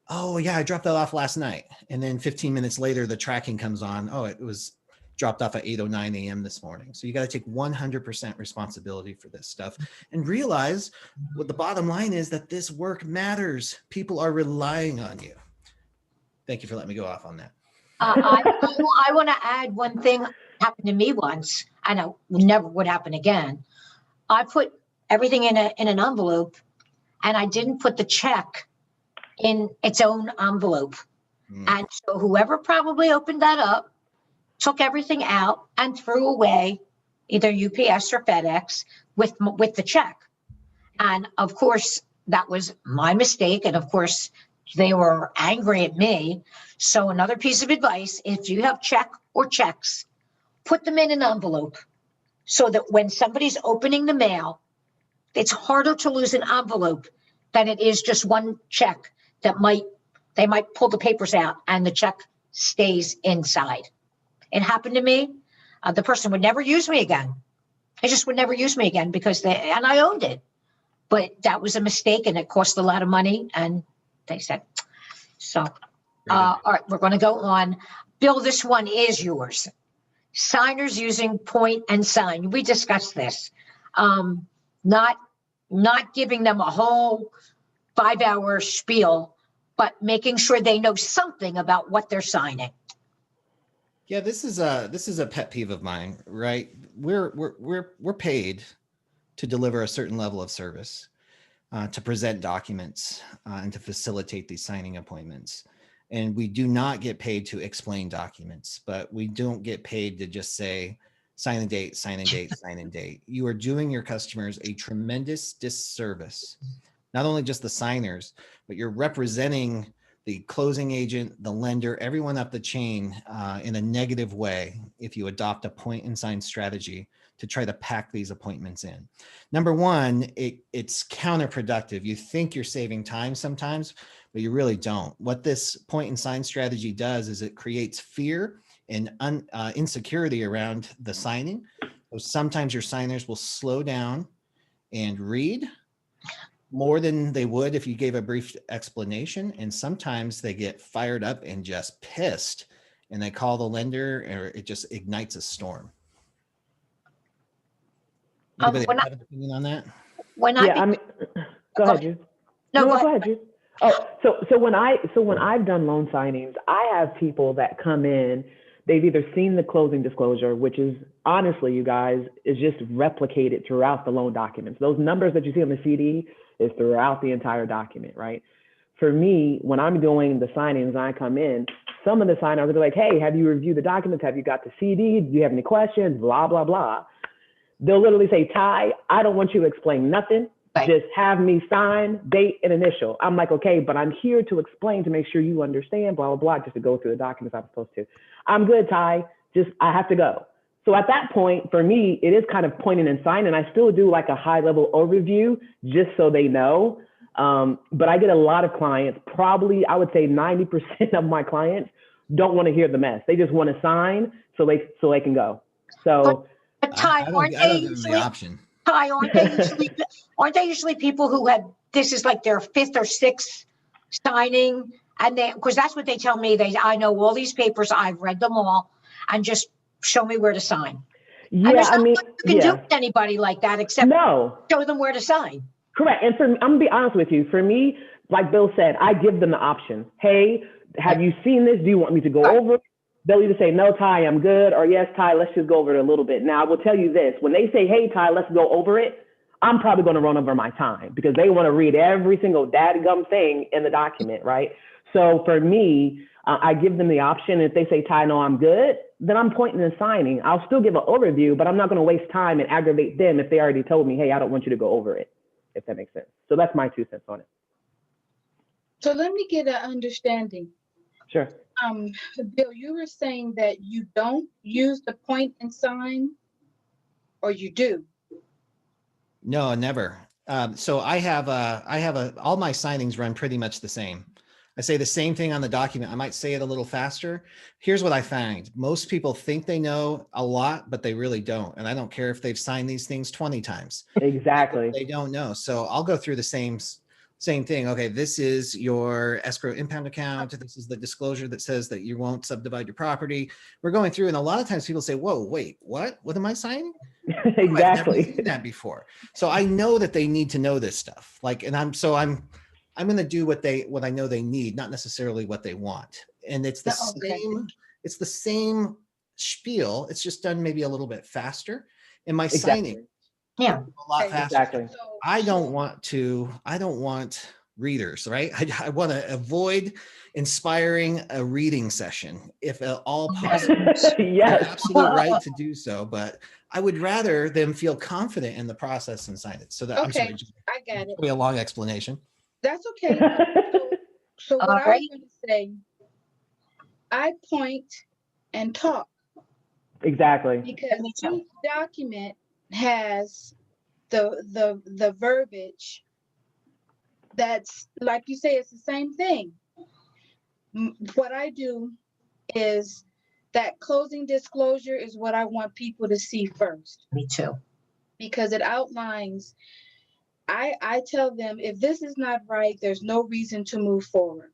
oh yeah, I dropped that off last night. And then 15 minutes later, the tracking comes on. Oh, it was dropped off at 8:09 a.m. this morning. So you got to take 100% responsibility for this stuff and realize what the bottom line is, that this work matters. People are relying on you. Thank you for letting me go off on that. I want to add one thing happened to me once. I know never would happen again. I put everything in an envelope, and I didn't put the check in its own envelope. And so whoever probably opened that up took everything out and threw away either UPS or FedEx with the check. And of course, that was my mistake. And of course, they were angry at me. So another piece of advice, if you have check or checks, put them in an envelope so that when somebody's opening the mail, it's harder to lose an envelope than it is just one check that they might pull the papers out and the check stays inside. It happened to me. The person would never use me again. They just would never use me again and I owned it. But that was a mistake and it cost a lot of money. And they said, so, all right, we're going to go on. Bill, this one is yours. Signers using point and sign. We discussed this. Not giving them a whole 5-hour spiel, but making sure they know something about what they're signing. Yeah, this is a pet peeve of mine, right? We're paid to deliver a certain level of service, to present documents, and to facilitate these signing appointments. And we do not get paid to explain documents, but we don't get paid to just say, sign a date, sign a date, sign a date. You are doing your customers a tremendous disservice. Not only just the signers, but you're representing the closing agent, the lender, everyone up the chain in a negative way if you adopt a point and sign strategy to try to pack these appointments in. Number one, it's counterproductive. You think you're saving time sometimes, but you really don't. What this point and sign strategy does is it creates fear and insecurity around the signing. So sometimes your signers will slow down and read more than they would if you gave a brief explanation. And sometimes they get fired up and just pissed and they call the lender, or it just ignites a storm. Anybody have an opinion on that? Go ahead, Jude. No, Go ahead, Jude. Oh, so when I've done loan signings, I have people that come in, they've either seen the closing disclosure, which is honestly, you guys, is just replicated throughout the loan documents. Those numbers that you see on the CD is throughout the entire document, right? For me, when I'm doing the signings and I come in, some of the signers are like, hey, have you reviewed the documents? Have you got the CD? Do you have any questions? Blah, blah, blah. They'll literally say, Ty, I don't want you to explain nothing. Right. Just have me sign, date, and initial. I'm like, okay, but I'm here to explain to make sure you understand, blah, blah, blah, just to go through the documents I'm supposed to. I'm good, Ty. I have to go. So at that point, for me, it is kind of pointing and signing. I still do like a high level overview just so they know. But I get a lot of clients, probably I would say 90% of my clients don't want to hear the mess. They just want to sign so they can go. So but Ty, I don't give them the option. Ty, aren't they usually people who had, this is like their 5th or 6th signing? And because that's what they tell me, I know all these papers, I've read them all, and just show me where to sign. Yeah, and there's I mean, nothing you can do with anybody like that except show them where to sign. Correct. And I'm gonna be honest with you. For me, like Bill said, I give them the option. Hey, have you seen this? Do you want me to go over it? They'll either say, no, Ty, I'm good, or yes, Ty, let's just go over it a little bit. Now, I will tell you this. When they say, hey, Ty, let's go over it, I'm probably going to run over my time because they want to read every single dadgum thing in the document, right? So for me, I give them the option. If they say, Ty, no, I'm good, then I'm pointing and signing. I'll still give an overview, but I'm not going to waste time and aggravate them if they already told me, hey, I don't want you to go over it, if that makes sense. So that's my 2 cents on it. So let me get an understanding. Sure. Bill, you were saying that you don't use the point and sign, or you do? No, never. So I have all my signings run pretty much the same. I say the same thing on the document. I might say it a little faster. Here's what I find. Most people think they know a lot, but they really don't. And I don't care if they've signed these things 20 times. Exactly. They don't know. So I'll go through the same thing. Okay, this is your escrow impound account. This is the disclosure that says that you won't subdivide your property. We're going through, and a lot of times people say, whoa, wait, what? What am I signing? Exactly. I've never seen that before. So I know that they need to know this stuff. I'm going to do what I know they need, not necessarily what they want. And it's the same spiel. It's just done maybe a little bit faster. And my signing, a lot faster. Exactly. I don't want readers, right? I want to avoid inspiring a reading session if at all possible. Yes. Absolute right to do so, but I would rather them feel confident in the process and sign it. So that I'm sorry, I got it. Be a long explanation. That's okay. So what I was going to say, I point and talk. Exactly. Because each document has the verbiage that's, like you say, it's the same thing. What I do is that closing disclosure is what I want people to see first. Me too. Because it outlines, I tell them, if this is not right, there's no reason to move forward.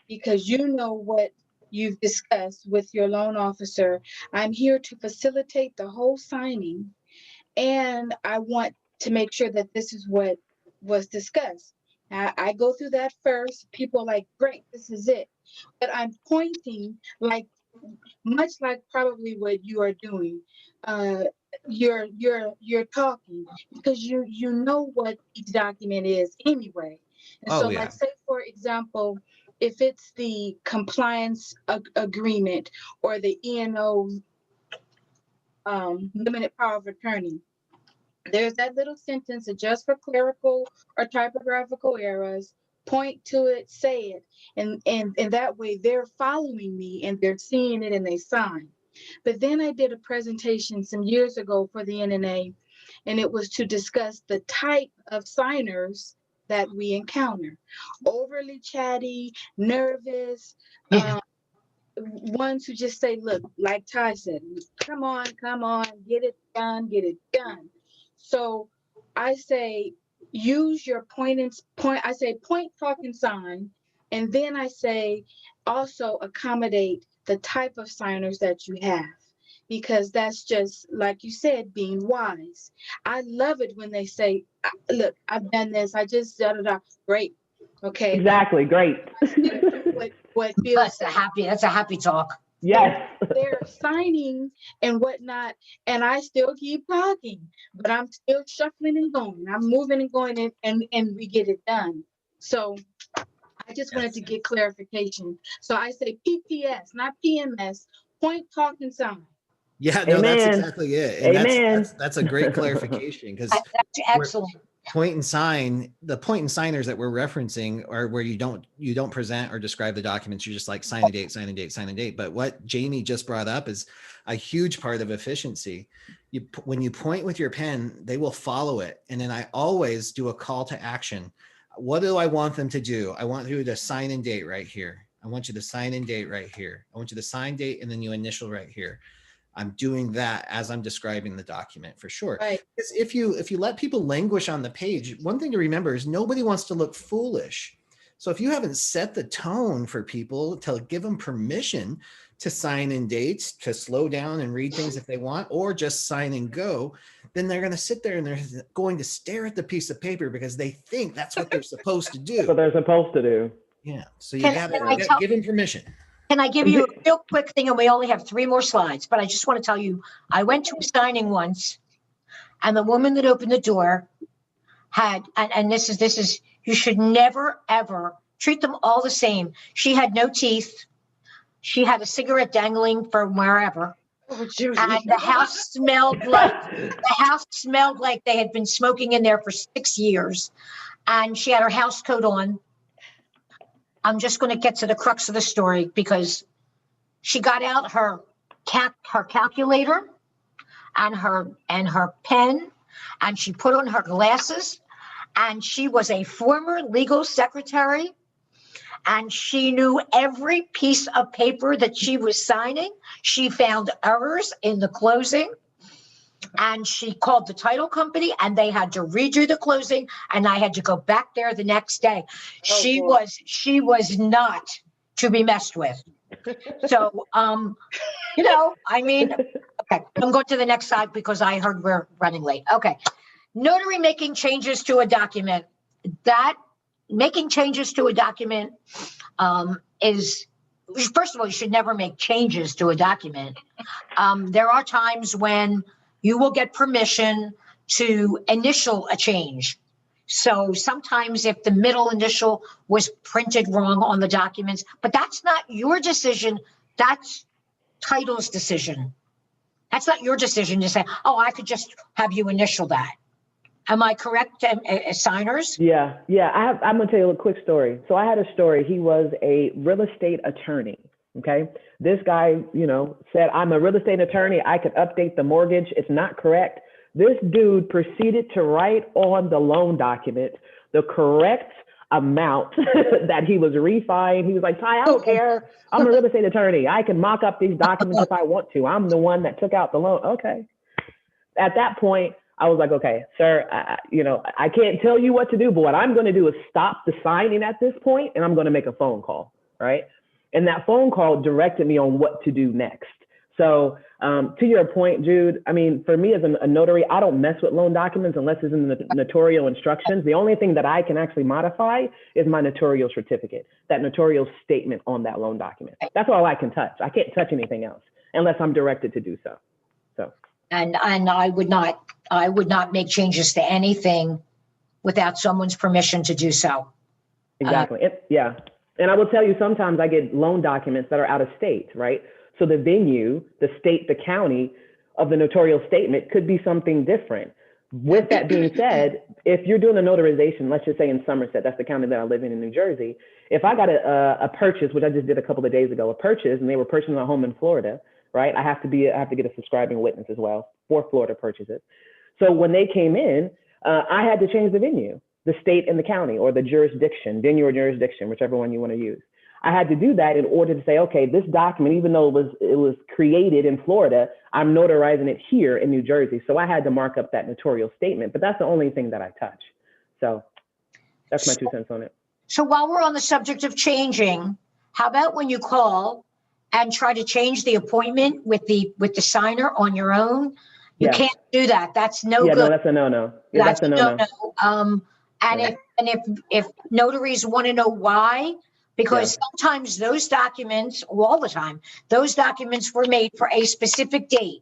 Because you know what you've discussed with your loan officer. I'm here to facilitate the whole signing. And I want to make sure that this is what was discussed. I go through that first. People are like, great, this is it. But I'm pointing like much like probably what you are doing. You're talking because you know what each document is anyway. And Oh so yeah. like say for example, if it's the compliance agreement or the E&O limited power of attorney, there's that little sentence, adjust for clerical or typographical errors, point to it, say it. And that way they're following me and they're seeing it and they sign. But then I did a presentation some years ago for the NNA, and it was to discuss the type of signers that we encounter. Overly chatty, nervous, Yeah. ones who just say, look, like Ty said, come on, get it done, get it done. So I say, use your I say point, talk, and sign. And then I say, also accommodate the type of signers that you have. Because that's just, like you said, being wise. I love it when they say, look, I've done this, I just, da. Great. Okay. Exactly. Great. What feels That's a happy talk. Yes. they're signing and whatnot, and I still keep talking, but I'm still shuffling and going. I'm moving and going, and we get it done. So I just wanted to get clarification. So I say PPS, not PMS. Point, talk, and sign. Yeah, no, that's Amen. exactly it. And Amen. that's a great clarification because That's excellent. point and sign, the point and signers that we're referencing are where you don't present or describe the documents. You just like sign a date, sign a date, sign a date. But what Jamie just brought up is a huge part of efficiency. When you point with your pen, they will follow it. And then I always do a call to action. What do I want them to do? I want you to sign and date right here. I want you to sign and date right here. I want you to sign, date, and then you initial right here. I'm doing that as I'm describing the document for sure. Right. Because if you let people languish on the page, one thing to remember is nobody wants to look foolish. So if you haven't set the tone for people to give them permission to sign in dates, to slow down and read things if they want, or just sign and go, then they're going to sit there and they're going to stare at the piece of paper because they think that's what they're supposed to do. What they're supposed to do. Yeah. So you Can gotta give them permission. Can I give you a real quick thing? And we only have 3 more slides, but I just want to tell you, I went to a signing once, and the woman that opened the door had, and this is, you should never, ever treat them all the same. She had no teeth. She had a cigarette dangling from wherever. Oh, Judi. And the house smelled like they had been smoking in there for 6 years. And she had her house coat on. I'm just going to get to the crux of the story because she got out her calculator and her pen, and she put on her glasses, and she was a former legal secretary, and she knew every piece of paper that she was signing. She found errors in the closing. And she called the title company and they had to redo the closing, and I had to go back there the next day. She was not to be messed with. So, I mean, okay, I'm going to the next slide because I heard we're running late. Okay. Notary making changes to a document. That making changes to a document is, first of all, you should never make changes to a document. There are times when you will get permission to initial a change. So sometimes if the middle initial was printed wrong on the documents, but that's not your decision, that's title's decision. That's not your decision to say, oh, I could just have you initial that. Am I correct, signers? Yeah. I'm going to tell you a quick story. So I had a story. He was a real estate attorney. Okay. This guy, said, I'm a real estate attorney. I could update the mortgage. It's not correct. This dude proceeded to write on the loan document the correct amount that he was refining. He was like, Ty, I don't care. I'm a real estate attorney. I can mock up these documents if I want to. I'm the one that took out the loan. Okay. At that point, I was like, okay, sir, I can't tell you what to do, but what I'm going to do is stop the signing at this point, and I'm going to make a phone call, right? And that phone call directed me on what to do next. So to your point, Jude, I mean, for me as a notary, I don't mess with loan documents unless it's in the notarial instructions. The only thing that I can actually modify is my notarial certificate, that notarial statement on that loan document. That's all I can touch. I can't touch anything else unless I'm directed to do so. And I would not make changes to anything without someone's permission to do so. Exactly. Yeah. And I will tell you, sometimes I get loan documents that are out of state, right? So the venue, the state, the county of the notarial statement could be something different. With that being said, if you're doing a notarization, let's just say in Somerset, that's the county that I live in New Jersey. If I got a purchase, which I just did a couple of days ago, a purchase, and they were purchasing a home in Florida, right? I have to get a subscribing witness as well for Florida purchases. So when they came in, I had to change the venue, the state and the county, or the jurisdiction, venue or jurisdiction, whichever one you want to use. I had to do that in order to say, okay, this document, even though it was created in Florida, I'm notarizing it here in New Jersey. So I had to mark up that notarial statement, but that's the only thing that I touch. So that's my 2 cents on it. So while we're on the subject of changing, how about when you call and try to change the appointment with the signer on your own? You can't do that. That's no good. No, that's a no-no. Yeah, that's a no-no. If notaries want to know why, because sometimes those documents, all the time, those documents were made for a specific date,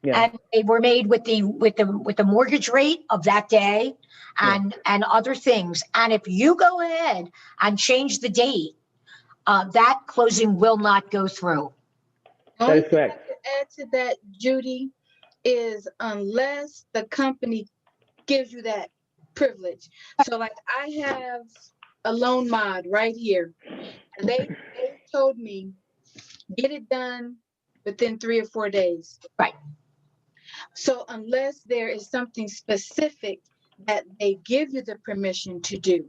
and they were made with the mortgage rate of that day, and other things. And if you go ahead and change the date, that closing will not go through. That is correct. To add to that, Judy, is unless the company gives you that privilege. So like I have a loan mod right here, and they told me get it done within 3 or 4 days. Right. So unless there is something specific that they give you the permission to do.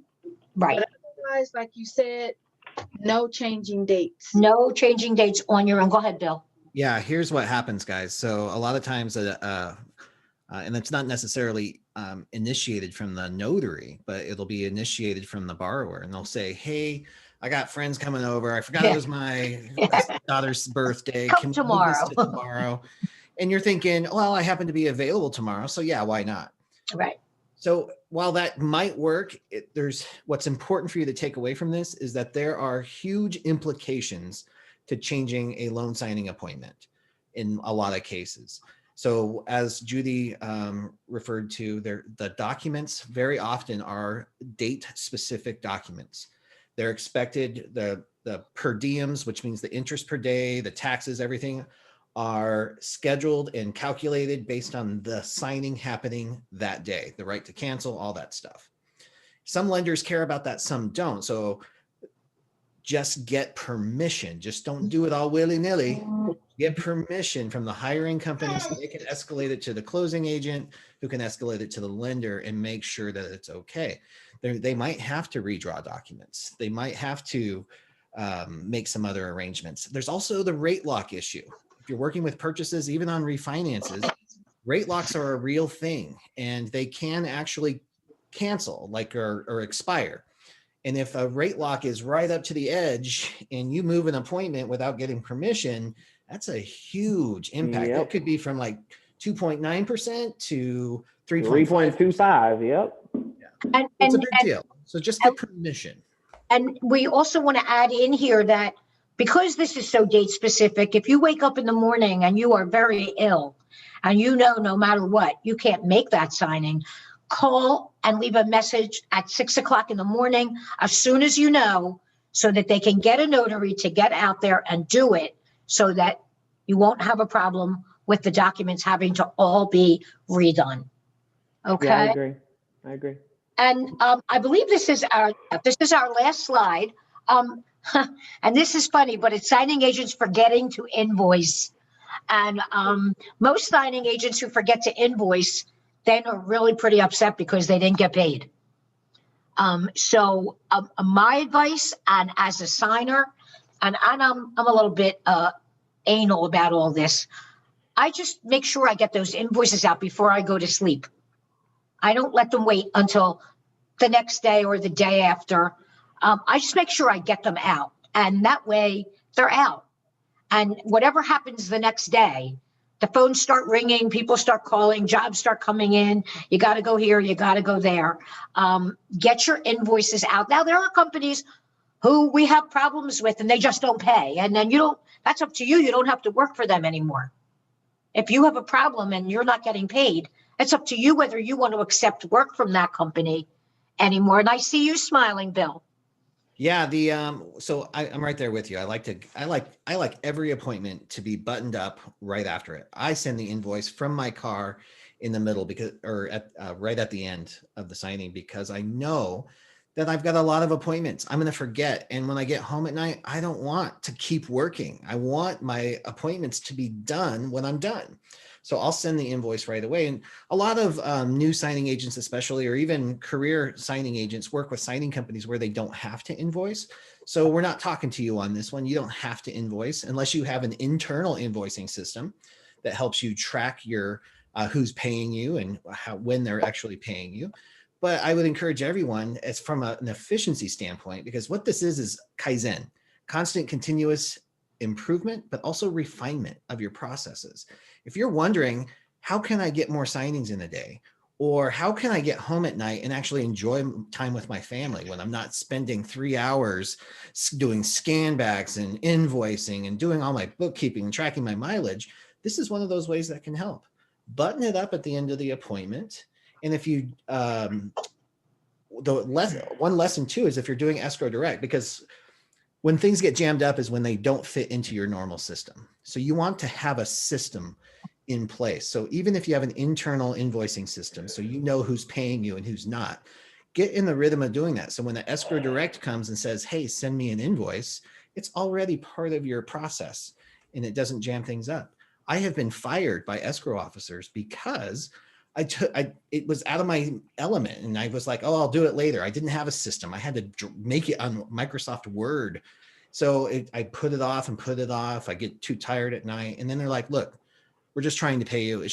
Right. But otherwise, like you said, no changing dates. No changing dates on your own. Go ahead, Bill. Yeah, here's what happens, guys. So a lot of times, and it's not necessarily initiated from the notary, but it'll be initiated from the borrower. And they'll say, hey, I got friends coming over. I forgot it was my daughter's birthday. Come tomorrow. We move this to tomorrow? And you're thinking, well, I happen to be available tomorrow. So yeah, why not? Right. So while that might work, there's what's important for you to take away from this is that there are huge implications to changing a loan signing appointment in a lot of cases. So as Judi referred to, the documents very often are date-specific documents. They're expected, the per diems, which means the interest per day, the taxes, everything are scheduled and calculated based on the signing happening that day, the right to cancel, all that stuff. Some lenders care about that, some don't. So just get permission. Just don't do it all willy-nilly. Get permission from the hiring company so they can escalate it to the closing agent, who can escalate it to the lender and make sure that it's okay. They might have to redraw documents. They might have to make some other arrangements. There's also the rate lock issue. If you're working with purchases, even on refinances, rate locks are a real thing, and they can actually cancel, or expire. And if a rate lock is right up to the edge and you move an appointment without getting permission, that's a huge impact. Yep. That could be from like 2.9% to 3.25. Yep. Yeah. It's a big deal. So just get permission. And we also want to add in here that because this is so date specific, if you wake up in the morning and you are very ill and no matter what, you can't make that signing, call and leave a message at 6 o'clock in the morning as soon as you know, so that they can get a notary to get out there and do it, so that you won't have a problem with the documents having to all be redone. Okay. Yeah, I agree. And I believe this is our last slide. And this is funny, but it's signing agents forgetting to invoice. And most signing agents who forget to invoice then are really pretty upset because they didn't get paid. So my advice, and as a signer, and I'm a little bit anal about all this, I just make sure I get those invoices out before I go to sleep. I don't let them wait until the next day or the day after. I just make sure I get them out, and that way they're out. And whatever happens the next day, the phones start ringing, people start calling, jobs start coming in. You got to go here, you got to go there. Get your invoices out. Now, there are companies who we have problems with and they just don't pay. And then that's up to you. You don't have to work for them anymore. If you have a problem and you're not getting paid, it's up to you whether you want to accept work from that company anymore. And I see you smiling, Bill. Yeah, so I'm right there with you. I like every appointment to be buttoned up right after it. I send the invoice from my car in the middle right at the end of the signing, because I know that I've got a lot of appointments. I'm going to forget. And when I get home at night, I don't want to keep working. I want my appointments to be done when I'm done. So I'll send the invoice right away. And a lot of new signing agents, especially, or even career signing agents, work with signing companies where they don't have to invoice. So we're not talking to you on this one. You don't have to invoice unless you have an internal invoicing system that helps you track your who's paying you and when they're actually paying you. But I would encourage everyone, as from an efficiency standpoint, because what this is Kaizen, constant continuous improvement, but also refinement of your processes. If you're wondering, how can I get more signings in a day? Or how can I get home at night and actually enjoy time with my family when I'm not spending 3 hours doing scan backs and invoicing and doing all my bookkeeping and tracking my mileage? This is one of those ways that can help. Button it up at the end of the appointment. And if you, one lesson too is if you're doing escrow direct, because when things get jammed up is when they don't fit into your normal system. So you want to have a system in place. So even if you have an internal invoicing system, so you know who's paying you and who's not, get in the rhythm of doing that. So when the escrow direct comes and says, hey, send me an invoice, it's already part of your process and it doesn't jam things up. I have been fired by escrow officers because it was out of my element, and I was like, oh, I'll do it later. I didn't have a system. I had to make it on Microsoft Word. So I put it off and put it off. I get too tired at night. And then they're like, look, we're just trying to pay you.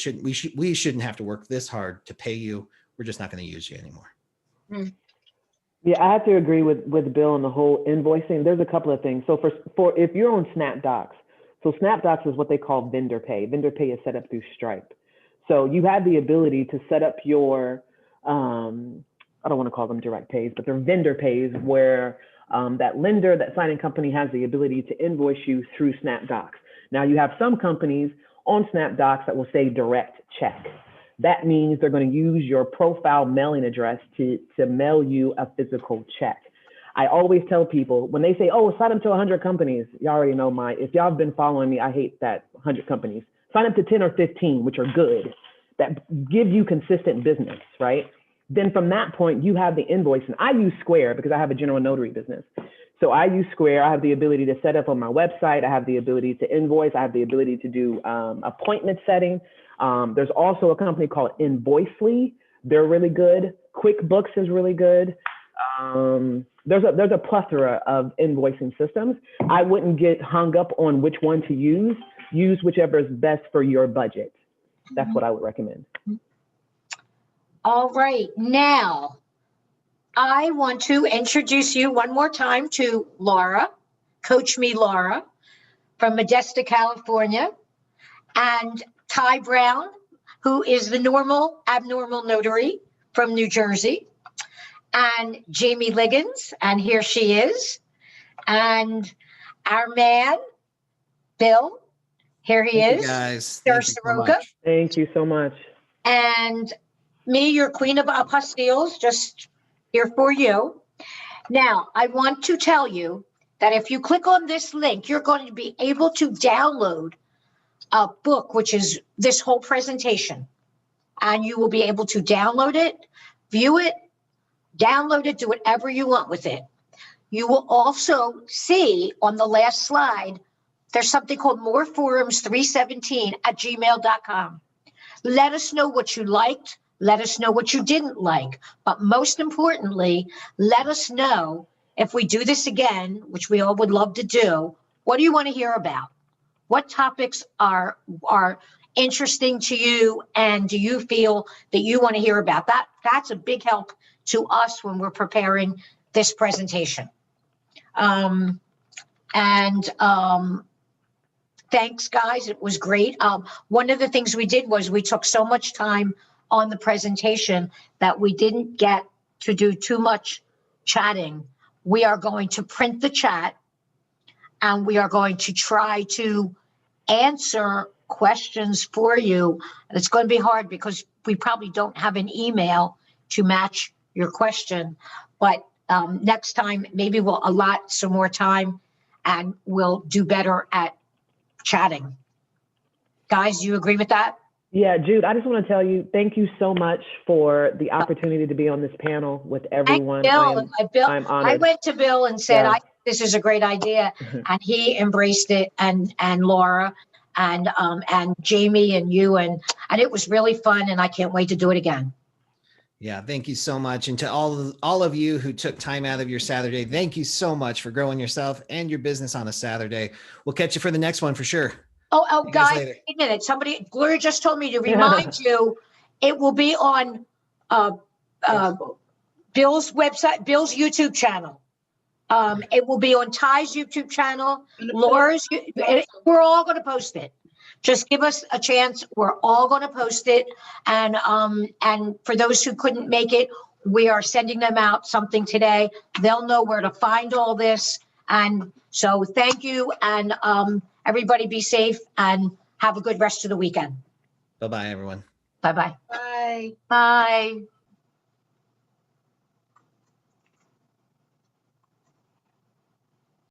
We shouldn't have to work this hard to pay you. We're just not going to use you anymore. Yeah, I have to agree with Bill on the whole invoicing. There's a couple of things. So for if you're on SnapDocs, so SnapDocs is what they call vendor pay. Vendor pay is set up through Stripe. So you have the ability to set up your, I don't want to call them direct pays, but they're vendor pays where that lender, that signing company has the ability to invoice you through SnapDocs. Now you have some companies on SnapDocs that will say direct check. That means they're going to use your profile mailing address to mail you a physical check. I always tell people when they say, oh, sign up to 100 companies, you already know if y'all have been following me, I hate that 100 companies. Sign up to 10 or 15, which are good, that give you consistent business, right? Then from that point, you have the invoice. And I use Square because I have a general notary business. So I use Square. I have the ability to set up on my website. I have the ability to invoice. I have the ability to do appointment setting. There's also a company called Invoicing. They're really good. QuickBooks is really good. There's a plethora of invoicing systems. I wouldn't get hung up on which one to use. Use whichever is best for your budget. That's what I would recommend. All right. Now, I want to introduce you one more time to Laura, Coach Me Laura from Modesto, California, and Ty Brown, who is the normal, abnormal notary from New Jersey, and Jamie Liggins, and here she is, and our man, Bill. Here he Thank is. you guys. Sir Thank you so Soroka. much. Thank you so much. And me, your queen of apostilles, just here for you. Now, I want to tell you that if you click on this link, you're going to be able to download a book, which is this whole presentation. And you will be able to download it, view it, download it, do whatever you want with it. You will also see on the last slide, there's something called moreforums317@gmail.com. Let us know what you liked. Let us know what you didn't like. But most importantly, let us know if we do this again, which we all would love to do, what do you want to hear about? What topics are interesting to you, and do you feel that you want to hear about? That's a big help to us when we're preparing this presentation. thanks, guys. It was great. One of the things we did was we took so much time on the presentation that we didn't get to do too much chatting. We are going to print the chat and we are going to try to answer questions for you. And it's going to be hard because we probably don't have an email to match your question. But next time, maybe we'll allot some more time and we'll do better at chatting. Guys, do you agree with that? Yeah, Jude, I just want to tell you, thank you so much for the opportunity to be on this panel with everyone. Bill, I'm I honored. went to Bill and said, Yeah. this is a great idea. And he embraced it, and Laura and Jamie and you, and it was really fun, and I can't wait to do it again. Yeah, thank you so much. And to all of you who took time out of your Saturday, thank you so much for growing yourself and your business on a Saturday. We'll catch you for the next one for sure. Oh, See you guys guys, later. wait a minute. Gloria just told me to remind you, it will be on Bill's website, Bill's YouTube channel. It will be on Ty's YouTube channel, Laura's, we're all going to post it. Just give us a chance. We're all going to post it. And for those who couldn't make it, we are sending them out something today. They'll know where to find all this. And so thank you. And everybody be safe and have a good rest of the weekend. Bye-bye, everyone. Bye-bye. Bye. Bye.